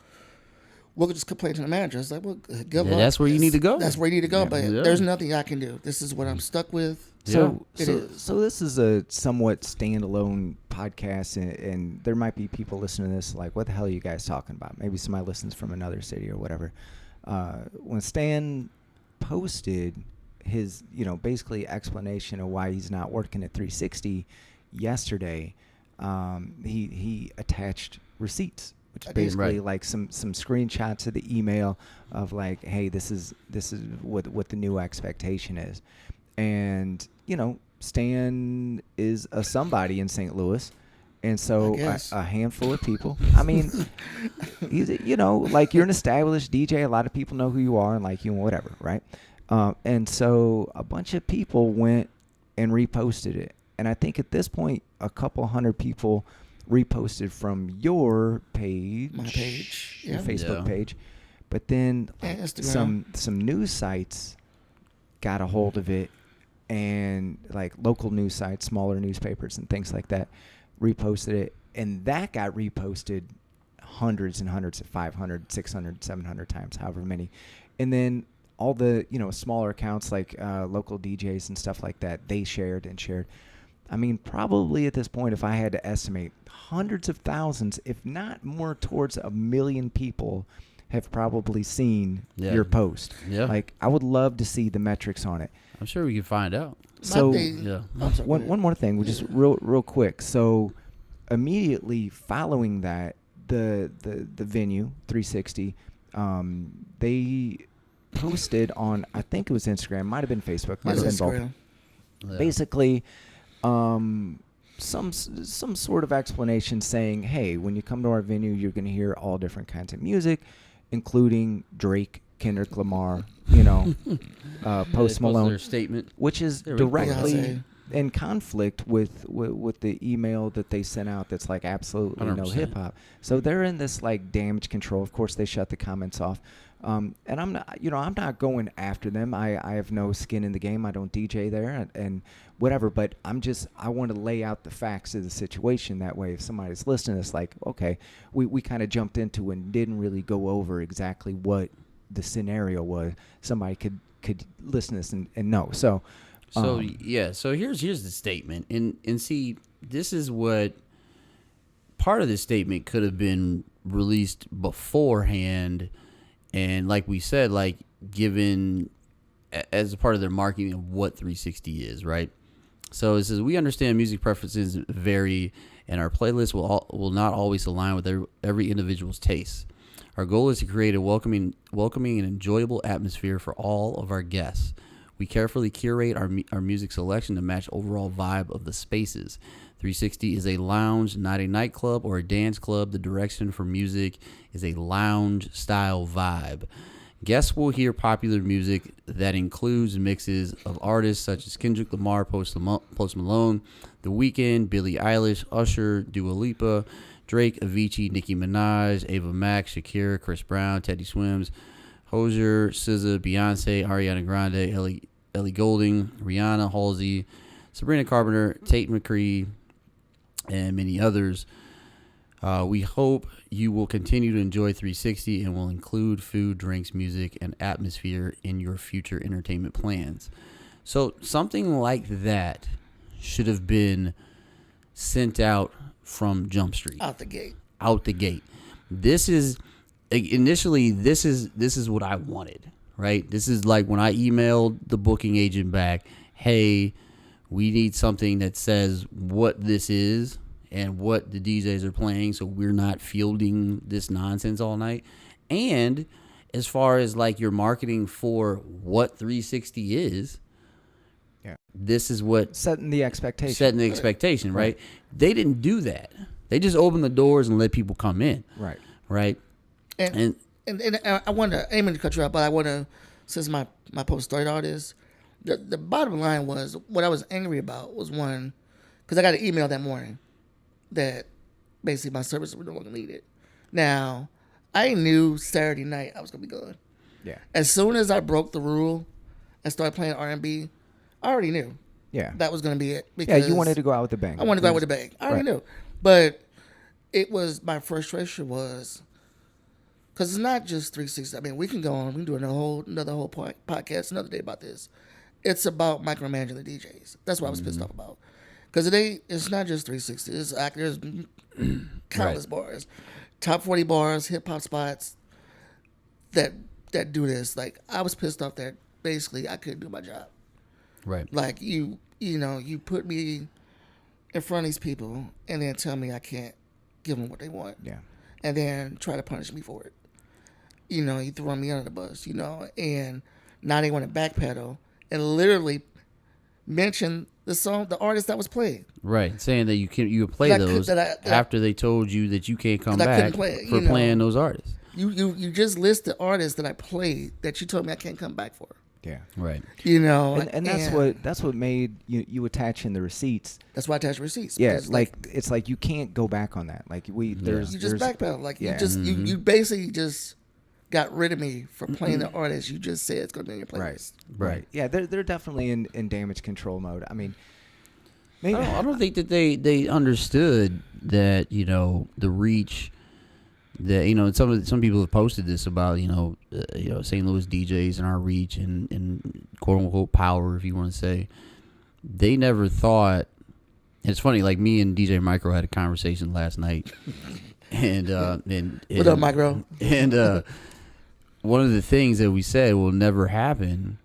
we'll just complain to the manager. It's like, well, good luck. That's where you need to go. That's where you need to go. But there's nothing I can do. This is what I'm stuck with. So this is a somewhat standalone podcast, and there might be people listening to this like, what the hell are you guys talking about? Maybe somebody listens from another city or whatever. When Stan posted his, basically explanation of why he's not working at 360 yesterday, he attached receipts, which is basically like some screenshots of the email of like, hey, this is what the new expectation is. And Stan is a somebody in St. Louis, and so a handful of people. I mean, like, you're an established DJ. A lot of people know who you are and like you and whatever, right? And so a bunch of people went and reposted it. And I think at this point, a couple hundred people reposted from your page, my page, your Facebook page. But then some news sites got a hold of it, and like local news sites, smaller newspapers and things like that, reposted it. And that got reposted hundreds and hundreds of 500, 600, 700 times, however many. And then all the, smaller accounts like local DJs and stuff like that, they shared. I mean, probably at this point, if I had to estimate, hundreds of thousands, if not more, towards 1 million people have probably seen your post. Yeah. Like, I would love to see the metrics on it. I'm sure we can find out. So, one more thing, just real quick. So, immediately following that, the venue 360, they posted on, I think it was Instagram, might have been Facebook, might have been both. Yeah. Basically, some sort of explanation saying, hey, when you come to our venue, you're going to hear all different kinds of music, including Drake, Kendrick Lamar, Post Malone, their statement, which is directly in conflict with the email that they sent out. That's like absolutely 100%. No hip hop. So they're in this like damage control. Of course, they shut the comments off. And I'm not going after them. I have no skin in the game. I don't DJ there and whatever. But I want to lay out the facts of the situation. That way, if somebody's listening, it's like, okay, we kind of jumped into and didn't really go over exactly what the scenario was. Somebody could listen to this and know. So here's the statement. And see, this is what part of this statement could have been released beforehand. And like we said, like given as a part of their marketing of what 360 is, right? So it says, we understand music preferences vary and our playlist will not always align with every individual's tastes. Our goal is to create a welcoming and enjoyable atmosphere for all of our guests. We carefully curate our music selection to match overall vibe of the spaces. 360 is a lounge, not a nightclub or a dance club. The direction for music is a lounge-style vibe. Guests will hear popular music that includes mixes of artists such as Kendrick Lamar, Post Malone, The Weeknd, Billie Eilish, Usher, Dua Lipa, Drake, Avicii, Nicki Minaj, Ava Max, Shakira, Chris Brown, Teddy Swims, Hozier, SZA, Beyonce, Ariana Grande, Ellie Goulding, Rihanna, Halsey, Sabrina Carpenter, Tate McCree, and many others. We hope you will continue to enjoy 360 and will include food, drinks, music, and atmosphere in your future entertainment plans. So something like that should have been sent out from Jump Street. Out the gate. This is initially this is what I wanted, right? This is like when I emailed the booking agent back, hey, we need something that says what this is and what the DJs are playing, so we're not fielding this nonsense all night. And as far as like your marketing for what 360 is, this is what setting the expectation, right? They didn't do that. They just opened the doors and let people come in, right? And I want to, I didn't mean to cut you out, but I want to, since my post started all this, the bottom line was what I was angry about was one, because I got an email that morning that basically my services were no longer needed. Now, I knew Saturday night I was gonna be gone. Yeah. As soon as I broke the rule and started playing R&B, I already knew. Yeah. That was gonna be it. Yeah, you wanted to go out with a bang. I wanted to go out with a bang. I already knew, but it was my frustration was because it's not just 360. I mean, we can go on. We can do another whole podcast another day about this. It's about micromanaging the DJs. That's what I was pissed off about. Because it's not just 360. There's countless bars, top 40 bars, hip hop spots that do this. Like, I was pissed off that basically I couldn't do my job. Right. Like you put me in front of these people and then tell me I can't give them what they want. Yeah. And then try to punish me for it. You throw me under the bus. And now they want to backpedal and literally mention the artist that was played. Right, saying that you play those after they told you that you can't come back for playing those artists. You just list the artists that I played that you told me I can't come back for. Yeah, right. And that's what made you attach in the receipts. That's why I attach receipts. Yeah, it's like you can't go back on that. Like you just backpedal. Like you basically just got rid of me for playing the artist you just said it's going to be in your playlist. Right. Yeah, they're definitely in damage control mode. I mean, maybe I don't think that they understood that the reach that some people have posted this about St. Louis DJs and our reach and quote unquote power, if you want to say. They never thought. It's funny, like me and DJ Micro had a conversation last night, and what up, Micro? And one of the things that we said will never happen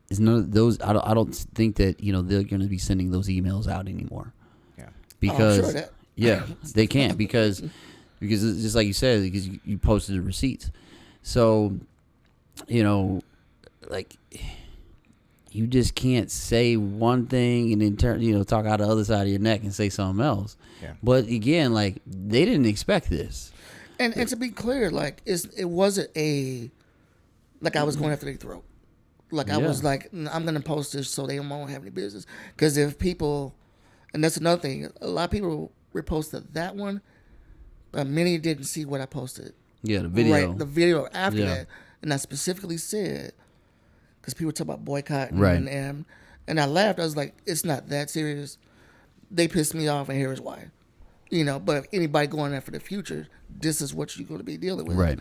is none of those. I don't think that they're going to be sending those emails out anymore. Yeah, because I'm sure that. Yeah, they can't because it's just like you said, because you posted the receipts. So like you just can't say one thing and then turn talk out the other side of your neck and say something else. Yeah. But again, like they didn't expect this. And to be clear, like it wasn't like I was going after their throat. Like I was like, I'm gonna post this so they won't have any business. Because if people, and that's another thing, a lot of people reposted that one, but many didn't see what I posted. Yeah, the video. Right, the video after that, and I specifically said, because people talk about boycotting, right? And I laughed. I was like, it's not that serious. They pissed me off, and here's why. But anybody going there for the future, this is what you're going to be dealing with. Right.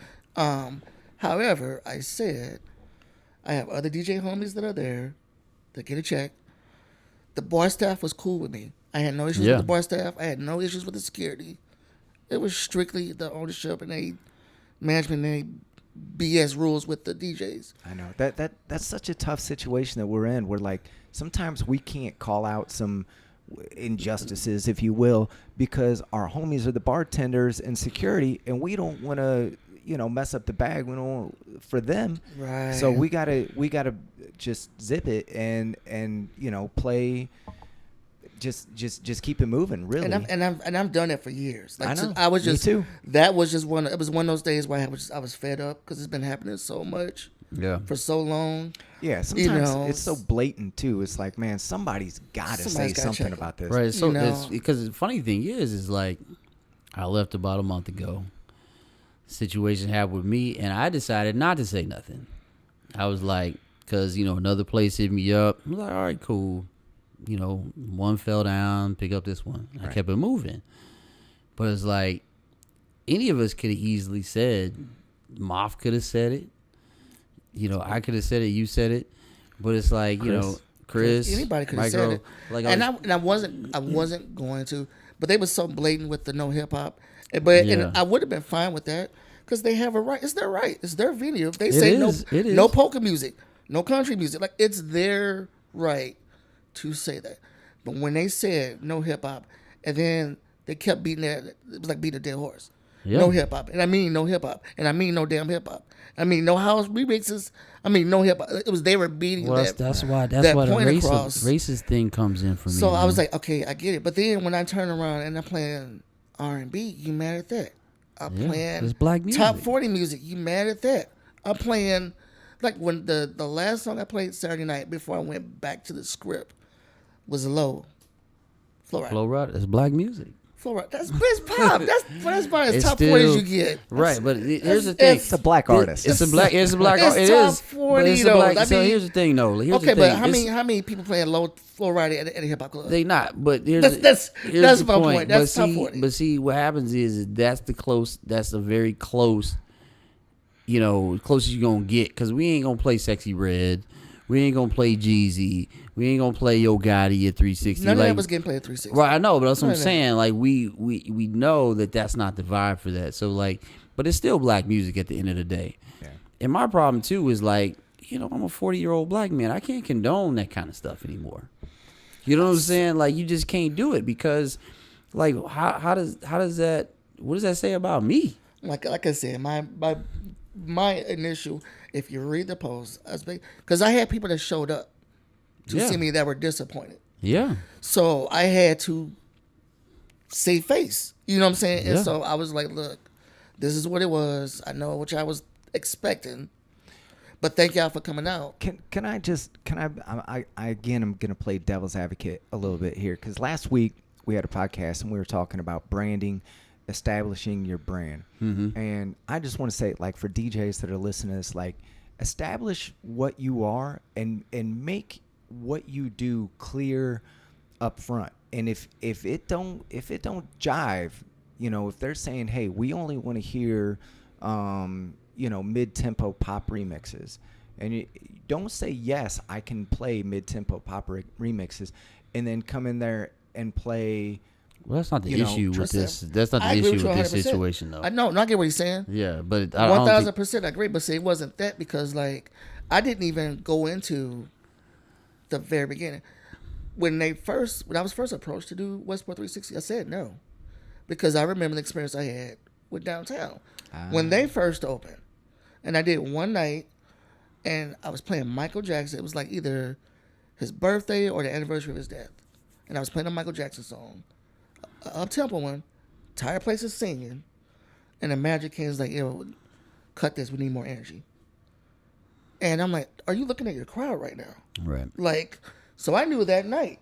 However, I said, I have other DJ homies that are there that get a check. The bar staff was cool with me. I had no issues with the bar staff. I had no issues with the security. It was strictly the ownership and the management and the BS rules with the DJs. I know. That's such a tough situation that we're in. Where like sometimes we can't call out some injustices, if you will, because our homies are the bartenders and security, and we don't want to mess up the bag. We don't want for them. Right. So we gotta just zip it and play. Just keep it moving, really. And I've done it for years. Like, I know. I was just Me too. That was just one. It was one of those days where I was fed up because it's been happening so much. Yeah. For so long. Yeah. Sometimes it's so blatant too. It's like, man, somebody's got to say something about this. Right. So because the funny thing is like I left about a month ago. Situation happened with me, and I decided not to say nothing. I was like, because another place hit me up. I was like, all right, cool. One fell down, pick up this one. I kept it moving. But it's like, any of us could have easily said, Moff could have said it. I could have said it, you said it. But it's like, Chris. Anybody could have said it. Like I wasn't going to. But they were so blatant with the no hip hop. And I would have been fine with that because they have a right. It's their right. It's their venue. If they say no polka music, no country music, like it's their right to say that. But when they said no hip hop, and then they kept beating that, it was like beating a dead horse. Yeah. No hip hop, and I mean no hip hop, and I mean no damn hip hop. I mean no house remixes. I mean no hip hop. It was they were beating that. That's why the racist thing comes in for me. So I was like, okay, I get it. But then when I turn around and I'm playing R&B, you mad at that? I'm playing black music. Top 40 music, you mad at that? I'm playing like when the last song I played Saturday night before I went back to the script was Low. Flo Rida. That's black music. Flo Rida. That's pop. That's about as top 40 as you get. Right, but here's the thing. It's a black artist. It's a black artist. It's top 40 though. So here's the thing though. But how many people playing Low Flo Rida at a hip hop club? They not, but that's my point. That's top 40. But see, what happens is that's a very close, closest you're going to get, because we ain't going to play Sexy Red. We ain't going to play Jeezy. We ain't going to play Yo Gotti at 360. None of that was getting played at 360. Right, I know, but that's what I'm saying. Like, we know that that's not the vibe for that. So, like, but it's still black music at the end of the day. Yeah. And my problem, too, is like, I'm a 40-year-old black man. I can't condone that kind of stuff anymore. You know what I'm saying? Like, you just can't do it because, like, how does that? What does that say about me? Like I said, my initial. If you read the post, because I had people that showed up to see me that were disappointed. Yeah. So I had to save face. You know what I'm saying? Yeah. And so I was like, look, this is what it was. I know what I was expecting. But thank y'all for coming out. I again, I'm going to play devil's advocate a little bit here. Because last week we had a podcast and we were talking about branding, establishing your brand. Mm-hmm. And I just want to say, like, for DJs that are listening to this, like, establish what you are and make what you do clear up front. And if it don't jive, if they're saying, hey, we only want to hear mid-tempo pop remixes, and you don't say, yes, I can play mid-tempo pop remixes, and then come in there and play. Well, that's not the issue with this. That's not the issue with this situation, though. I know, not get what he's saying. Yeah, but 1,000% I agree. But see, it wasn't that because, like, I didn't even go into the very beginning. When I was first approached to do Westport 360, I said no, because I remember the experience I had with Downtown when they first opened. And I did one night, and I was playing Michael Jackson. It was like either his birthday or the anniversary of his death. And I was playing a Michael Jackson song, a up-tempo one, entire place is singing, and the Magic King's like, cut this, we need more energy. And I'm like, are you looking at your crowd right now? Right. Like, so I knew that night,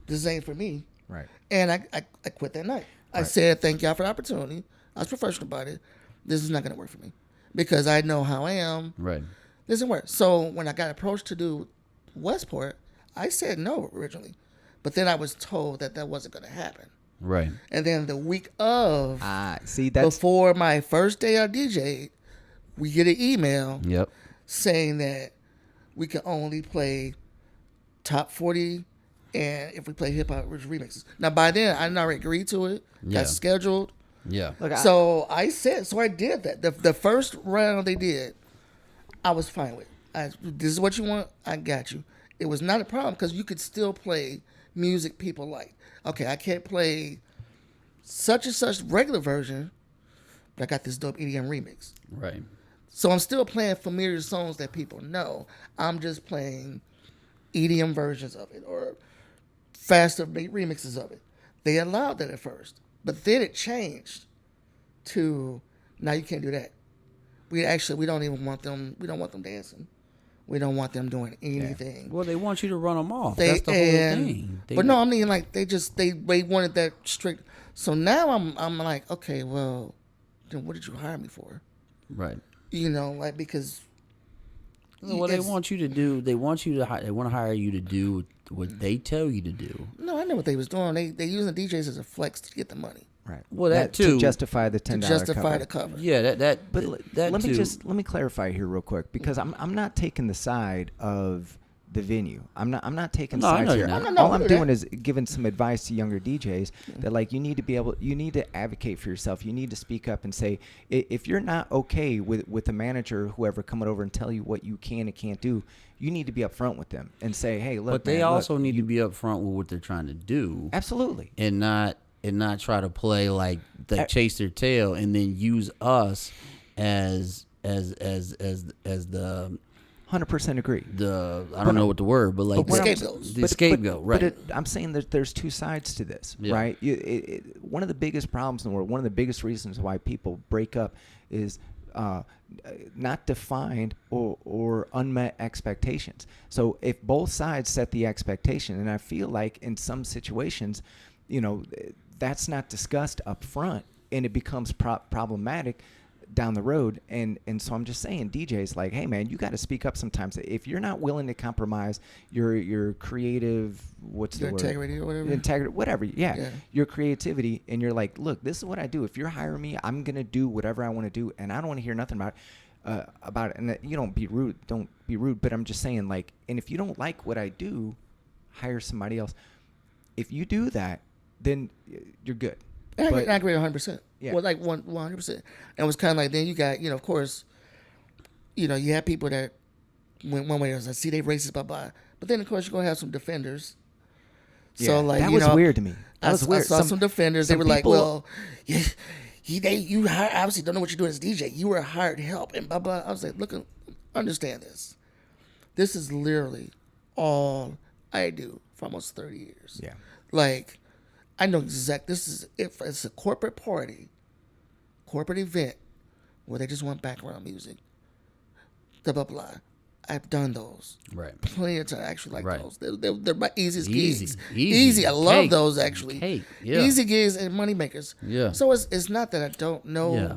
this ain't for me. Right. And I quit that night. I said, thank y'all for the opportunity. I was professional about it. This is not going to work for me. Because I know how I am. Right. This doesn't work. So when I got approached to do Westport, I said no originally. But then I was told that wasn't going to happen. Right. And then the week of, before my first day I DJ'd, we get an email saying that we can only play top 40 and if we play hip-hop remixes. Now, by then, I already agreed to it. Got scheduled. Yeah. So I did that. The first round they did, I was fine with. This is what you want, I got you. It was not a problem because you could still play music people like. Okay, I can't play such and such regular version, but I got this dope EDM remix. Right. So I'm still playing familiar songs that people know. I'm just playing EDM versions of it or faster remixes of it. They allowed that at first, but then it changed to now you can't do that. We don't even want them. We don't want them dancing. We don't want them doing anything. Well, they want you to run them off. That's the whole thing. But no, I mean like they wanted that strict. So now I'm like, okay, well, then what did you hire me for? Right. You know, like because. Well, they want you to do. They want to hire you to do what they tell you to do. No, I know what they was doing. They using the DJs as a flex to get the money. Right. Well, that too. To justify the $10 To justify cover. the cover. Yeah, that. But that let too. me clarify here real quick because I'm not taking the side of the venue. I'm not taking No, I sides know here. you're not. No, All I'm that- doing is giving some advice to younger DJs that like you need to advocate for yourself. You need to speak up and say if you're not okay with a manager or whoever coming over and tell you what you can and can't do, you need to be upfront with them and say, hey, look. But they man, also look, need to be upfront with what they're trying to do. Absolutely. And not try to play like they chase their tail and then use us as the 100% agree. I don't know what the word, but like The scapegoat. The scapegoat, right? But I'm saying that there's two sides to this, Yeah. right? One of the biggest problems in the world, one of the biggest reasons why people break up is not defined or unmet expectations. So if both sides set the expectation, and I feel like in some situations, that's not discussed up front, and it becomes problematic down the road. And so I'm just saying, DJs, like, hey man, you got to speak up sometimes. If you're not willing to compromise your creative, what's the word? Integrity or whatever. Integrity, whatever. Yeah. Your creativity, and you're like, look, this is what I do. If you're hiring me, I'm gonna do whatever I want to do, and I don't want to hear nothing about it. And you don't be rude. Don't be rude. But I'm just saying, like, and if you don't like what I do, hire somebody else. If you do that, then you're good. I agree 100%. Yeah. Well, like 100%. And it was kind of like then you got, of course, you have people that went one way or another. See, they racist, blah, blah. But then, of course, you're going to have some defenders. Yeah, So, like, that was weird to me. That was I weird. saw some defenders. They some were like, people- well, you obviously don't know what you're doing as DJ. You were hired help and blah, blah. I was like, look, understand this. This is literally all I do for almost 30 years. Yeah. Like, I know if it's a corporate party, corporate event where they just want background music, blah, blah, blah. I've done those. Right. Plenty of time. I actually like Right. those. They're my easiest gigs. Easy. I love Cake. those actually. Cake. Yeah. Easy gigs and money makers. Yeah. So it's not that I don't know Yeah.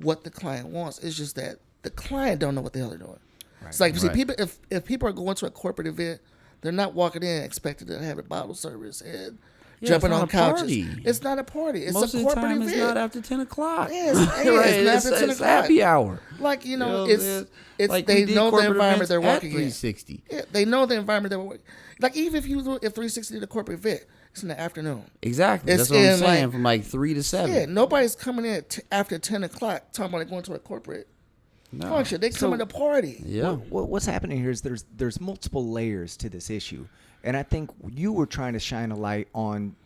what the client wants. It's just that the client don't know what the hell they're doing. Right. It's like, see, Right. people, if people are going to a corporate event, they're not walking in expecting to have a bottle service and jumping it's not on a couches. party. It's not a party. It's Most a of the corporate time, event. it's not after 10 o'clock. Yeah, it's Right, not after 10 it's o'clock. happy hour. Like, know, it's like they we did know the corporate environment events they're at working in. 360. Yeah, they know the environment they're working. Like even if 360 did a corporate event, it's in the afternoon. Exactly. It's That's what I'm in, saying. like- From like 3 to 7. Yeah, nobody's coming in after 10 o'clock talking about going to a corporate function. They come to party. Yeah. What's happening here is there's multiple layers to this issue, and I think you were trying to shine a light on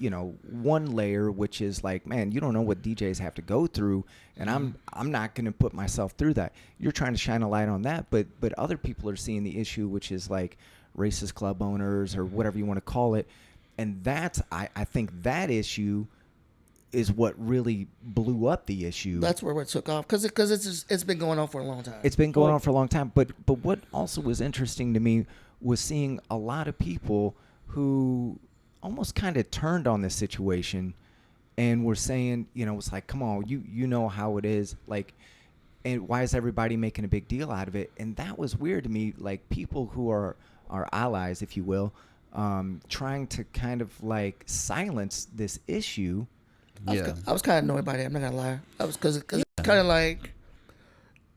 one layer, which is like, man, you don't know what DJs have to go through, and I'm not going to put myself through that. You're trying to shine a light on that, but other people are seeing the issue, which is like racist club owners or whatever you want to call it, and that's I think that issue is what really blew up the issue. That's where it took off because it's been going on for a long time. It's been going on for a long time. But what also was interesting to me was seeing a lot of people who almost kind of turned on this situation and were saying, it's like, come on, you know how it is. Like, and why is everybody making a big deal out of it? And that was weird to me. Like people who are our allies, if you will, trying to kind of like silence this issue. Yeah. I was kind of annoyed by that. I'm not gonna lie. I was because it's kind of like,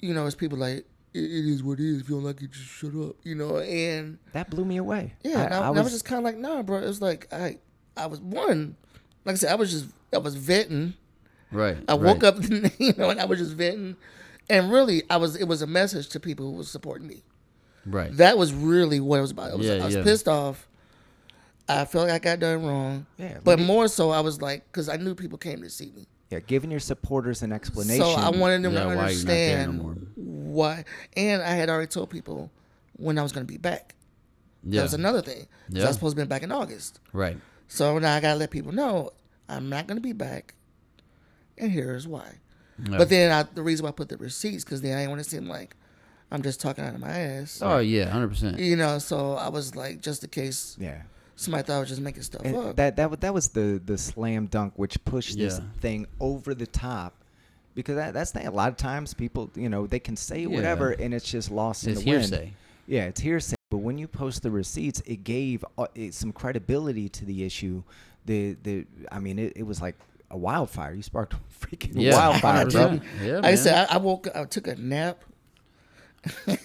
it's people like it is what it is. If you don't like it, just shut up. And That blew me away. yeah, I was just kind of like, nah, bro. It was like I was one. Like I said, I was venting. Right. I woke up, and I was just venting, and really, it was a message to people who was supporting me. Right. That was really what it was about. I was Yeah. pissed off. I felt like I got done wrong. Yeah, But let me- more so, I was like, because I knew people came to see me. Yeah, giving your supporters an explanation. So I wanted them to why you're not there no understand more. why. And I had already told people when I was going to be back. Yeah. That was another thing. 'Cause I was supposed to be back in August. Right. So now I got to let people know I'm not going to be back. And here's why. Yeah. But then the reason why I put the receipts, because then I didn't want to seem like I'm just talking out of my ass. Oh yeah, 100%. You know, so I was like, just in case Yeah. somebody thought I was just making stuff And up. that was the slam dunk which pushed this Yeah. thing over the top, because that's the thing. A lot of times people, they can say whatever and it's just lost in It's the wind. hearsay. Yeah, it's hearsay. But when you post the receipts, it gave some credibility to the issue. It was like a wildfire. You sparked a freaking wildfire, bro. 100%. Yeah, I man. said I took a nap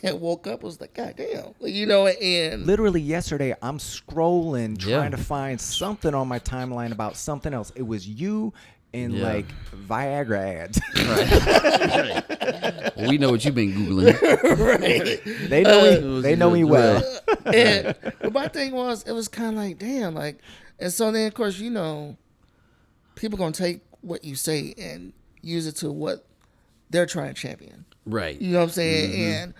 and woke up, was like, God damn. And Literally yesterday, I'm scrolling Yeah. trying to find something on my timeline about something else. It was you and Yeah. like Viagra ads. Right. Well, we know what you've been Googling. right. They know me. They know me well. And but my thing was, it was kind of like, damn, like, and so then of course, people gonna take what you say and use it to what they're trying to champion. Right. You know what I'm saying? Mm-hmm. And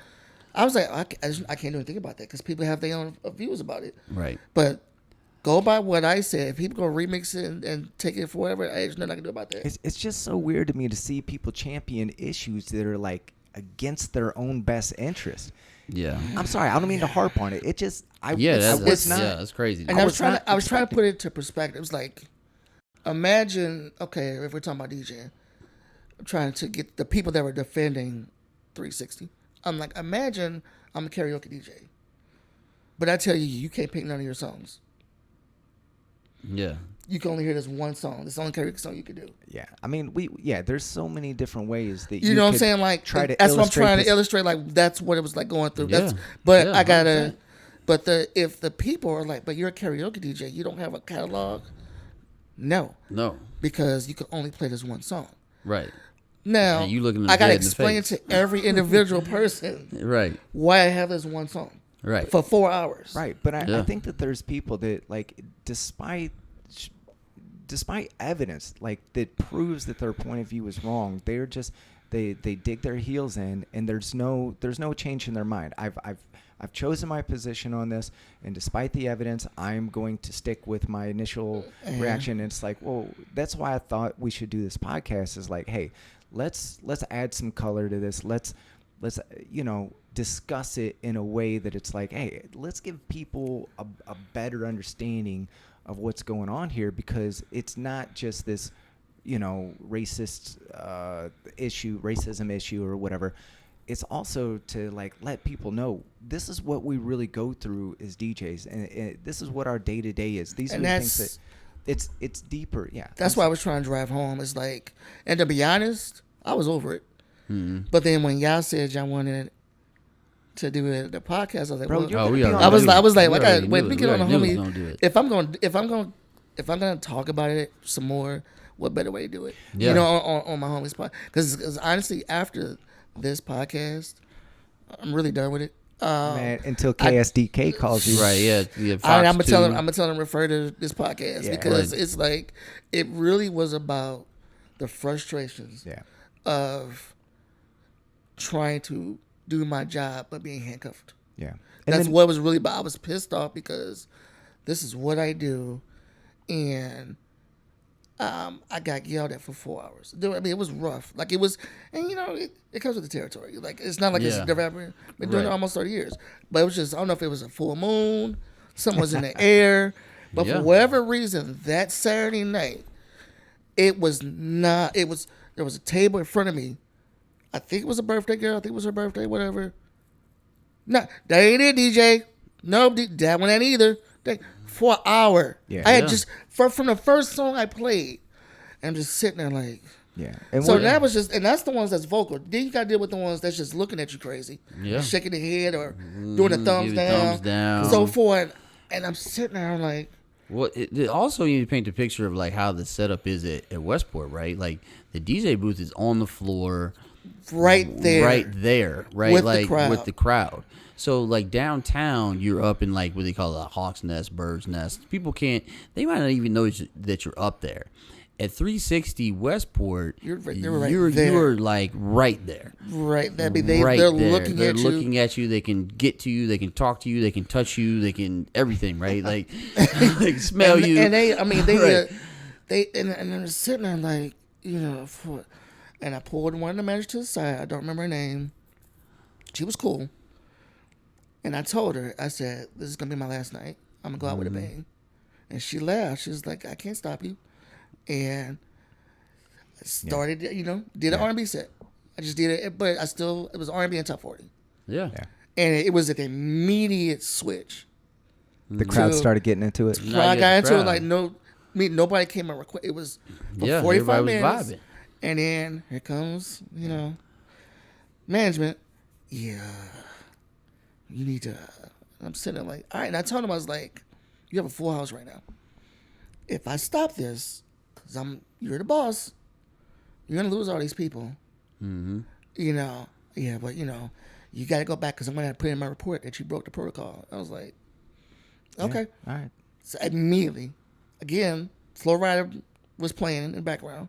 I was like, I can't do anything about that because people have their own views about it. Right. But go by what I said. If people gonna remix it and take it for whatever, there's nothing I can do about that. It's just so weird to me to see people champion issues that are like against their own best interest. Yeah. I'm sorry, I don't mean to harp on it. It just That's crazy. And I was trying to put it into perspective. It was like, imagine, okay, if we're talking about DJing, I'm trying to get the people that were defending 360. I'm like, imagine I'm a karaoke DJ, but I tell you, you can't pick none of your songs. Yeah. You can only hear this one song. This is the only karaoke song you can do. Yeah, I mean, there's so many different ways that You know what I'm could saying? Like, try to that's what I'm trying this. to illustrate. Like, that's what it was like going through. Yeah. But Yeah, I gotta. 100%. But if the people are like, but you're a karaoke DJ, you don't have a catalog. No, because you can only play this one song. Right. Now, And you looking them I gotta dead in the explain face. to every individual person Right. why I have this one song. Right. For 4 hours. Right, but I Yeah. think that there's people that like, despite evidence like that proves that their point of view is wrong, they're just they dig their heels in, and there's no change in their mind. I've chosen my position on this, and despite the evidence, I'm going to stick with my initial reaction. And it's like, well, that's why I thought we should do this podcast. Is like, hey, let's add some color to this. Let's discuss it in a way that it's like, hey, let's give people a better understanding of what's going on here, because it's not just this, racism issue or whatever. It's also to like let people know this is what we really go through as DJs, and this is what our day to day is. These are the things that it's deeper. Yeah, That's why I was trying to drive home. It's like, and to be honest, I was over it. Mm-hmm. But then when y'all said y'all wanted to do the podcast, I was like, Bro, well, you're Oh, gonna we be already on- I was knew. like, We wait, already let knew me it. get We on the already knew we was gonna do homie. it. If I'm gonna talk about it some more, what better way to do it? Yeah. On my homie's podcast. Because honestly, after this podcast, I'm really done with it. Man, until KSDK calls you. Right. Yeah. I'm Fox gonna 2. tell him refer to this podcast Yeah. because Right. it's like it really was about the frustrations Yeah. of trying to do my job but being handcuffed. Yeah. That's what it was really about. I was pissed off because this is what I do, and I got yelled at for 4 hours. I mean, it was rough. Like it was, and it comes with the territory. Like it's not like it's Yeah. never happened. Been doing it Right. almost 30 years, but it was just I don't know if it was a full moon, something was in the air, but Yeah. for whatever reason that Saturday night, it was not. It was there was a table in front of me. I think it was a birthday girl. I think it was her birthday. Whatever. No, that ain't it, DJ. No, that one ain't either. For an hour. Yeah. I had Yeah. just from the first song I played, I'm just sitting there like. Yeah. And So what- that was just, and that's the ones that's vocal. Then you got to deal with the ones that's just looking at you crazy, Yeah. shaking their head or doing the thumbs give down, thumbs down. so forth. And I'm sitting there like, Well, also you need to paint a picture of like how the setup is at Westport, right? Like the DJ booth is on the floor, right there, right there, right, With the like crowd. with the crowd. So like downtown, you're up in like what they call a hawk's nest, bird's nest. People can't, they might not even know that you're up there. At 360 Westport, You're right there. you're like right there. Right. They're They're looking They're at you. looking at you. They can get to you. They can talk to you. They can touch you. They can everything, right? Like, like smell you. And they, I mean, Right. and they're sitting there like, and I pulled one of the managers to the side. I don't remember her name. She was cool. And I told her, I said, this is going to be my last night. I'm going to go out with a bang. And she laughed. She was like, I can't stop you. And I started, did an R&B set. I just did it, but it was R&B and top 40. Yeah. And it was an immediate switch. The crowd started getting into it. I got into it like nobody came and request. It was for 45 minutes. Vibing. And then here comes, management. Yeah, you need to. I'm sitting there like, all right. And I told him, I was like, you have a full house right now. If I stop this, because you're the boss, you're gonna lose all these people. Mm-hmm. Yeah, but you got to go back because I'm gonna have to put in my report that you broke the protocol. I was like, okay, all right. So immediately, again, Flow Rider was playing in the background.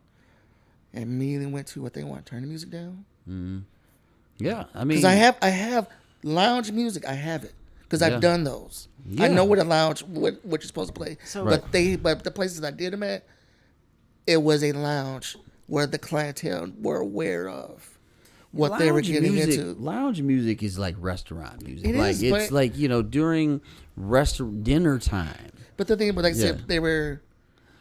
And immediately went to what they want. Turn the music down. Mm-hmm. Yeah, I mean, because I have lounge music. I have it because I've done those. Yeah. I know what a lounge what you're supposed to play. So, but the places I did them at, it was a lounge where the clientele were aware of what they were getting into. Lounge music is like restaurant music. It's like during dinner time. But the thing about I said they were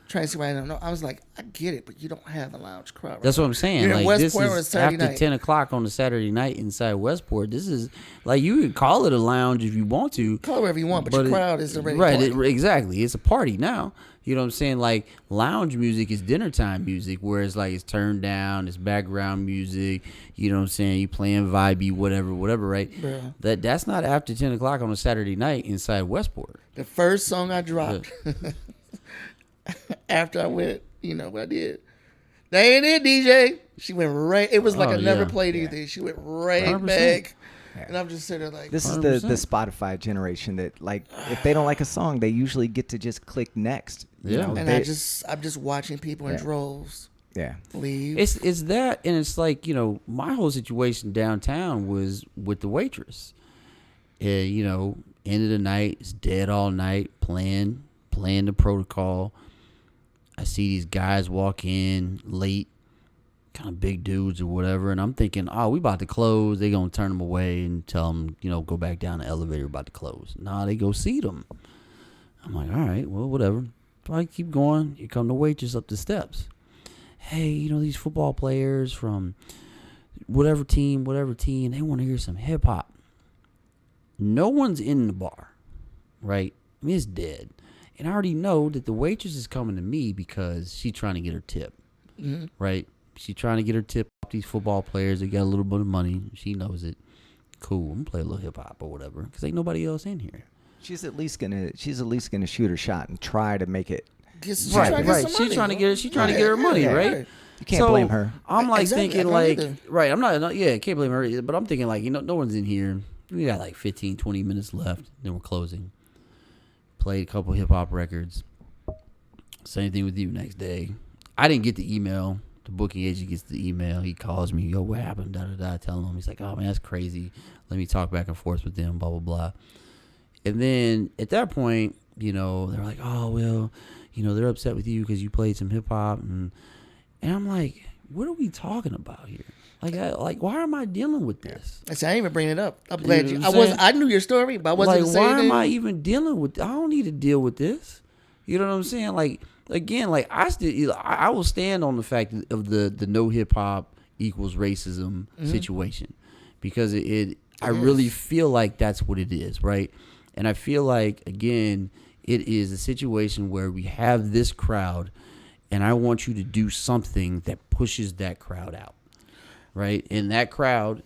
trying to see why I don't know. I was like, I get it, but you don't have a lounge crowd. Right? That's what I'm saying. You're in like Westport this on a is Saturday after night. 10 o'clock on a Saturday night inside Westport. This is like you can call it a lounge if you want to. Call it whatever you want, but your crowd is already right. Exactly. It's a party now. You know what I'm saying? Like lounge music is dinner time music, where it's like it's turned down, it's background music. You know what I'm saying? You playing vibey, whatever, right? Yeah. That's not after 10 o'clock on a Saturday night inside Westport. The first song I dropped after I went, what I did. That ain't it, DJ. She went right. It was like I never played anything. She went right 100%. back. Yeah. And I'm just sitting there like, this 100%. is the Spotify generation that, like, if they don't like a song, they usually get to just click next. Yeah. And I'm just watching people in droves. Yeah. Leave. It's that, and it's like, my whole situation downtown was with the waitress. End of the night, it's dead all night, playing the protocol. I see these guys walk in late, kind of big dudes or whatever, and I'm thinking, oh, we about to close. They gonna turn them away and tell them, go back down the elevator, about to close. Nah, they go see them. I'm like, all right, well, whatever. So I keep going. Here come the waitress up the steps. Hey, these football players from whatever team, they want to hear some hip hop. No one's in the bar, right? I mean, it's dead. And I already know that the waitress is coming to me because she's trying to get her tip, right? She's trying to get her tip off these football players. They got a little bit of money. She knows it. Cool. I'm gonna play a little hip hop or whatever because ain't nobody else in here. She's at least gonna shoot her shot and try to make it. She's Right. She's trying to get her money, right? You can't blame her. I'm like Exactly. thinking I like, don't either. right. I'm not. Yeah, can't blame her. But I'm thinking like, no one's in here. We got like 15, 20 minutes left. Then we're closing. Played a couple hip hop records. Same thing with you next day. I didn't get the email. The booking agent gets the email. He calls me. Yo, what happened? Da da da. Telling him. He's like, oh man, that's crazy. Let me talk back and forth with them. Blah blah blah. And then at that point, they're like, oh well, they're upset with you because you played some hip hop, and I'm like, what are we talking about here? Like, why am I dealing with this? I didn't even bring it up. I'm glad You know what I'm saying? I knew your story, but I wasn't like, saying why anything. am I even dealing with? I don't need to deal with this. You know what I'm saying? Like, again, like I will stand on the fact of the no hip hop equals racism situation, because I really feel like that's what it is, right? And I feel like, again, it is a situation where we have this crowd, and I want you to do something that pushes that crowd out, right? And that crowd,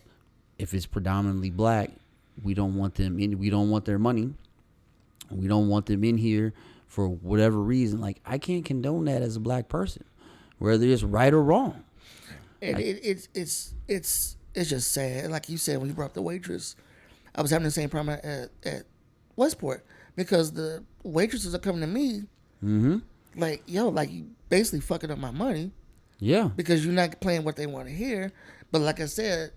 if it's predominantly black, we don't want them in. We don't want their money. We don't want them in here for whatever reason. Like, I can't condone that as a black person, whether it's right or wrong. And it's just sad. Like you said, when you brought up the waitress, I was having the same problem at Westport, because the waitresses are coming to me like, yo, like you basically fucking up my money Yeah. because you're not playing what they want to hear. But like I said,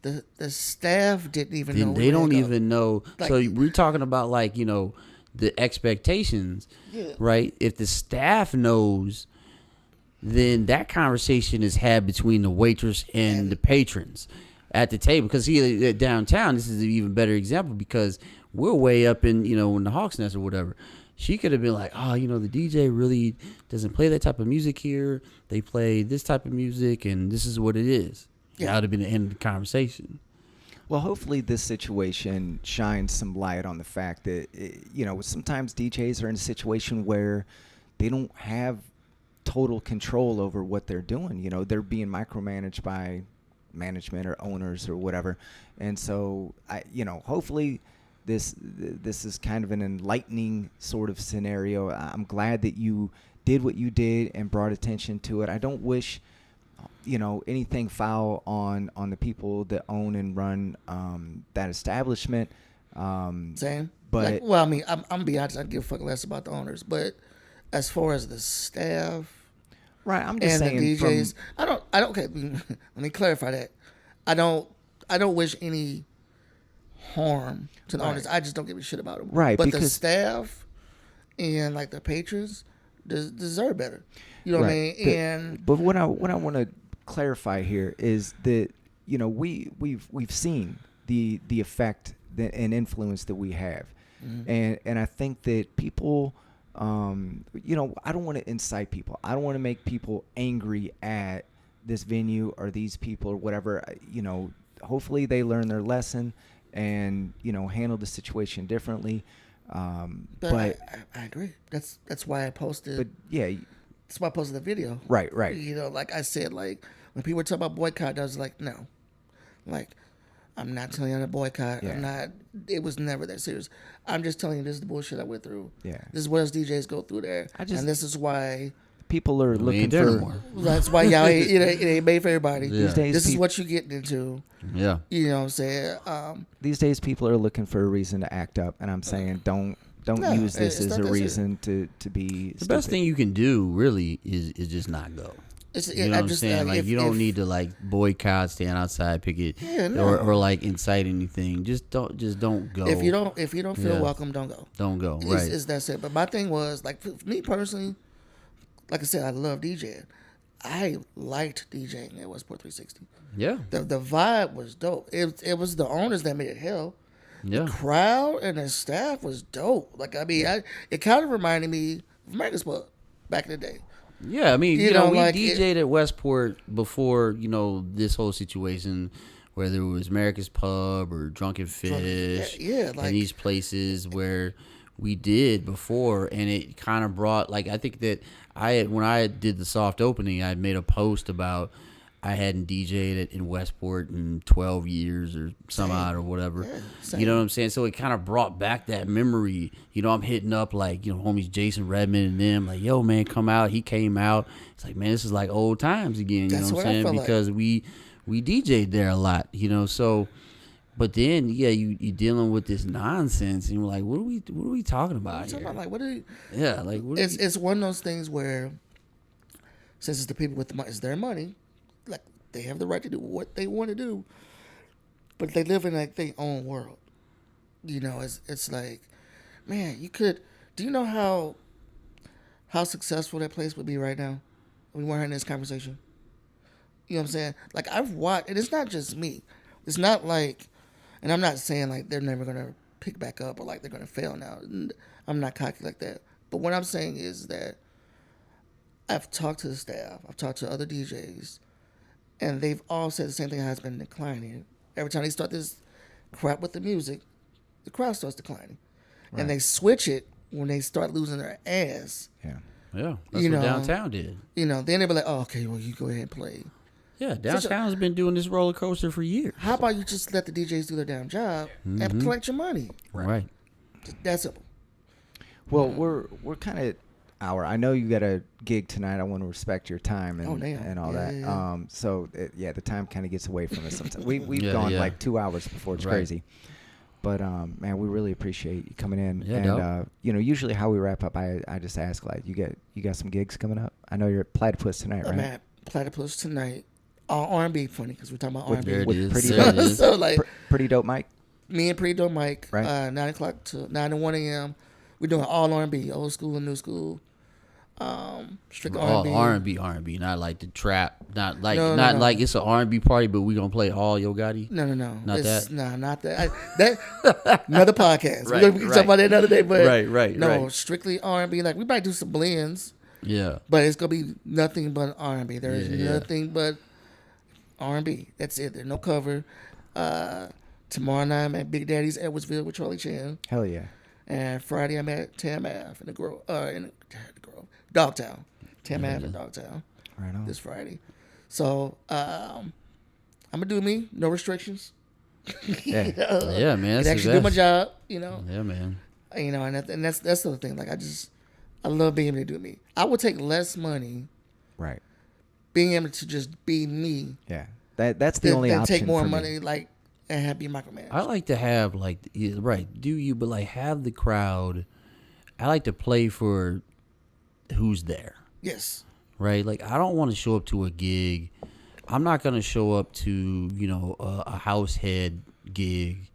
the staff didn't even know. They don't even know. Like, So we're talking about like, the expectations, yeah. right? If the staff knows, then that conversation is had between the waitress and the patrons at the table. Because here downtown, this is an even better example because we're way up in the Hawks Nest or whatever. She could have been like, oh, the DJ really doesn't play that type of music here. They play this type of music, and this is what it is. Yeah. That would have been the end of the conversation. Well, hopefully this situation shines some light on the fact that, sometimes DJs are in a situation where they don't have total control over what they're doing. They're being micromanaged by management or owners or whatever. And so, hopefully this is kind of an enlightening sort of scenario. I'm glad that you did what you did and brought attention to it. I don't wish anything foul on the people that own and run that establishment. Same. But well, I mean, I'm be honest. I give a fuck less about the owners, but as far as the staff, right? I'm just and saying the DJs, I don't. Okay, let me clarify that. I don't wish any harm to the owners. I just don't give a shit about them. Right. But the staff and like the patrons deserve better. You know what I mean? But what I want to clarify here is that we've seen the effect and influence that we have, and I think that people, I don't want to incite people. I don't want to make people angry at this venue or these people or whatever. Hopefully they learn their lesson and handle the situation differently. But I agree. That's why I posted. But yeah. That's why I posted the video. Right. Like I said, like when people were talking about boycott, I was like, no. Like, I'm not telling you to boycott. Yeah. It was never that serious. I'm just telling you this is the bullshit I went through. Yeah. This is what us DJs go through there. And this is why people are looking for. That's why y'all it ain't made for everybody. Yeah. These days, this is what you're getting into. Yeah. You know what I'm saying? These days people are looking for a reason to act up, and I'm saying don't use this as a reason to be the stupid. best thing you can do really is just not go. You know what I'm saying? Like, you don't need to like boycott, stand outside, picket, or like incite anything. Just don't go. If you don't feel welcome, don't go. Don't go. Right. It's that's it. But my thing was like for me personally, like I said, I love DJing. I liked DJing at Westport 360. Yeah. The vibe was dope. It was the owners that made it hell. Yeah. The crowd and the staff was dope. Like, I mean, it kind of reminded me of America's Pub back in the day. Yeah, I mean, we like DJ'd at Westport before, this whole situation, whether it was America's Pub or Drunken Fish, like, and these places where we did before, and it kind of brought, like, I think that when I did the soft opening, I made a post about I hadn't DJ'd in Westport in 12 years or some odd or whatever. Yeah, you know what I'm saying? So it kind of brought back that memory. I'm hitting up like, homies Jason Redmond and them like, yo, man, come out. He came out. It's like, man, this is like old times again. You know what I'm saying? Because we DJ'd there a lot, so. But then, you dealing with this nonsense, and you're like, what are we talking about here? Like, what are you? Yeah, like it's one of those things where, since it's the people with the money, it's their money, like they have the right to do what they want to do, but they live in like their own world. It's like, man, you could. Do you know how successful that place would be right now? We weren't having this conversation. You know what I'm saying? Like I've watched, and it's not just me. It's not like. And I'm not saying like they're never going to pick back up or like they're going to fail now. I'm not cocky like that. But what I'm saying is that I've talked to the staff. I've talked to other DJs. And they've all said the same thing, how it's been declining. Every time they start this crap with the music, the crowd starts declining. Right. And they switch it when they start losing their ass. Yeah. Yeah. That's what downtown did. Then they be like, oh, okay, well, you go ahead and play. Yeah, downtown's been doing this roller coaster for years. How about you just let the DJs do their damn job and collect your money? Right. That's simple. Well, we're kind of hour. I know you got a gig tonight. I want to respect your time and all that. Yeah. So the time kind of gets away from us sometimes. We've gone like 2 hours before. It's crazy. But man, we really appreciate you coming in. Yeah, and dope. usually how we wrap up, I just ask like, you got some gigs coming up? I know you're at Platypus tonight, right? I'm at Platypus tonight. R&B, funny because we're talking about With- R&B. There it with is. Pretty There it Dope. is. So like Pretty Dope Mike. me and Pretty Dope Mike, Right. 9 o'clock to 9 to 1 a.m. We're doing all R&B, old school and new school. Strict All R&B. R&B, not like the trap, not like No, not no. like it's an R&B party, but we gonna play all Yo Gotti. No. Not that? Nah, not that. That another podcast. Right, We can right. talk about that another day. But Right, no, right. strictly R&B. Like we might do some blends, Yeah, but it's gonna be nothing but R&B. There is Yeah. nothing but R&B. That's it. There's no cover. Tomorrow night I'm at Big Daddy's Edwardsville with Charlie Chan, Hell yeah. and Friday I'm at Tam Ave in the Grove, Dogtown. Tam Ave in Dogtown Right on. this Friday. So I'm gonna do me. No restrictions. Yeah. yeah, man. Can That's actually the do my best. job. You know. Yeah, man. And that's the other thing. Like I love being able to do me. I would take less money Right. being able to just be me Yeah. That's the than, only than option take more for me. money like and have be micromanaged. I like to have like do you, but like have the crowd. I like to play for who's there, Yes. right? Like I don't want to show up to a gig. I'm not gonna show up to a house head gig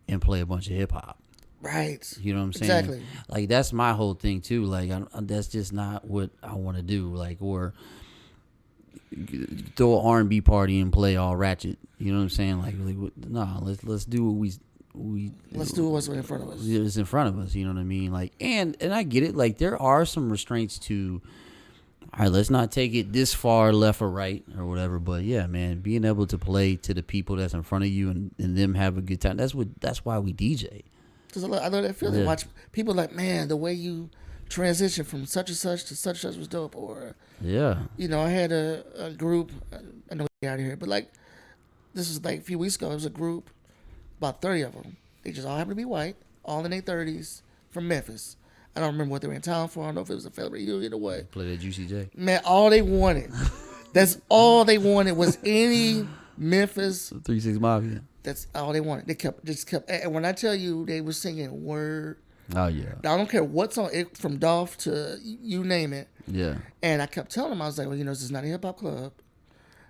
and play a bunch of hip hop. Right. You know what I'm saying? Exactly. Like that's my whole thing too. Like that's just not what I want to do. Like or throw an R&B party and play all ratchet. You know what I'm saying? Like no, let's do what we Let's do what's in front of us. It's in front of us. You know what I mean? Like and I get it. Like there are some restraints to. All right, let's not take it this far left or right or whatever. But yeah, man, being able to play to the people that's in front of you and them have a good time. That's why we DJ. Because I love that feeling. Yeah. Watch people like, man, the way you transition from such and such to such and such was dope. Or Yeah. I had a group. I know we out of here, but like this was like a few weeks ago. It was a group, about 30 of them. They just all happened to be white, all in their 30s, from Memphis. I don't remember what they were in town for. I don't know if it was a family reunion or what. Play that Juicy J. Man, all they wanted. That's all they wanted was any Memphis. 3-6 Mafia. That's all they wanted. They just kept. And when I tell you, they were singing word. Oh yeah. I don't care what song, from Dolph to you name it. Yeah. And I kept telling them, I was like, well, this is not a hip hop club,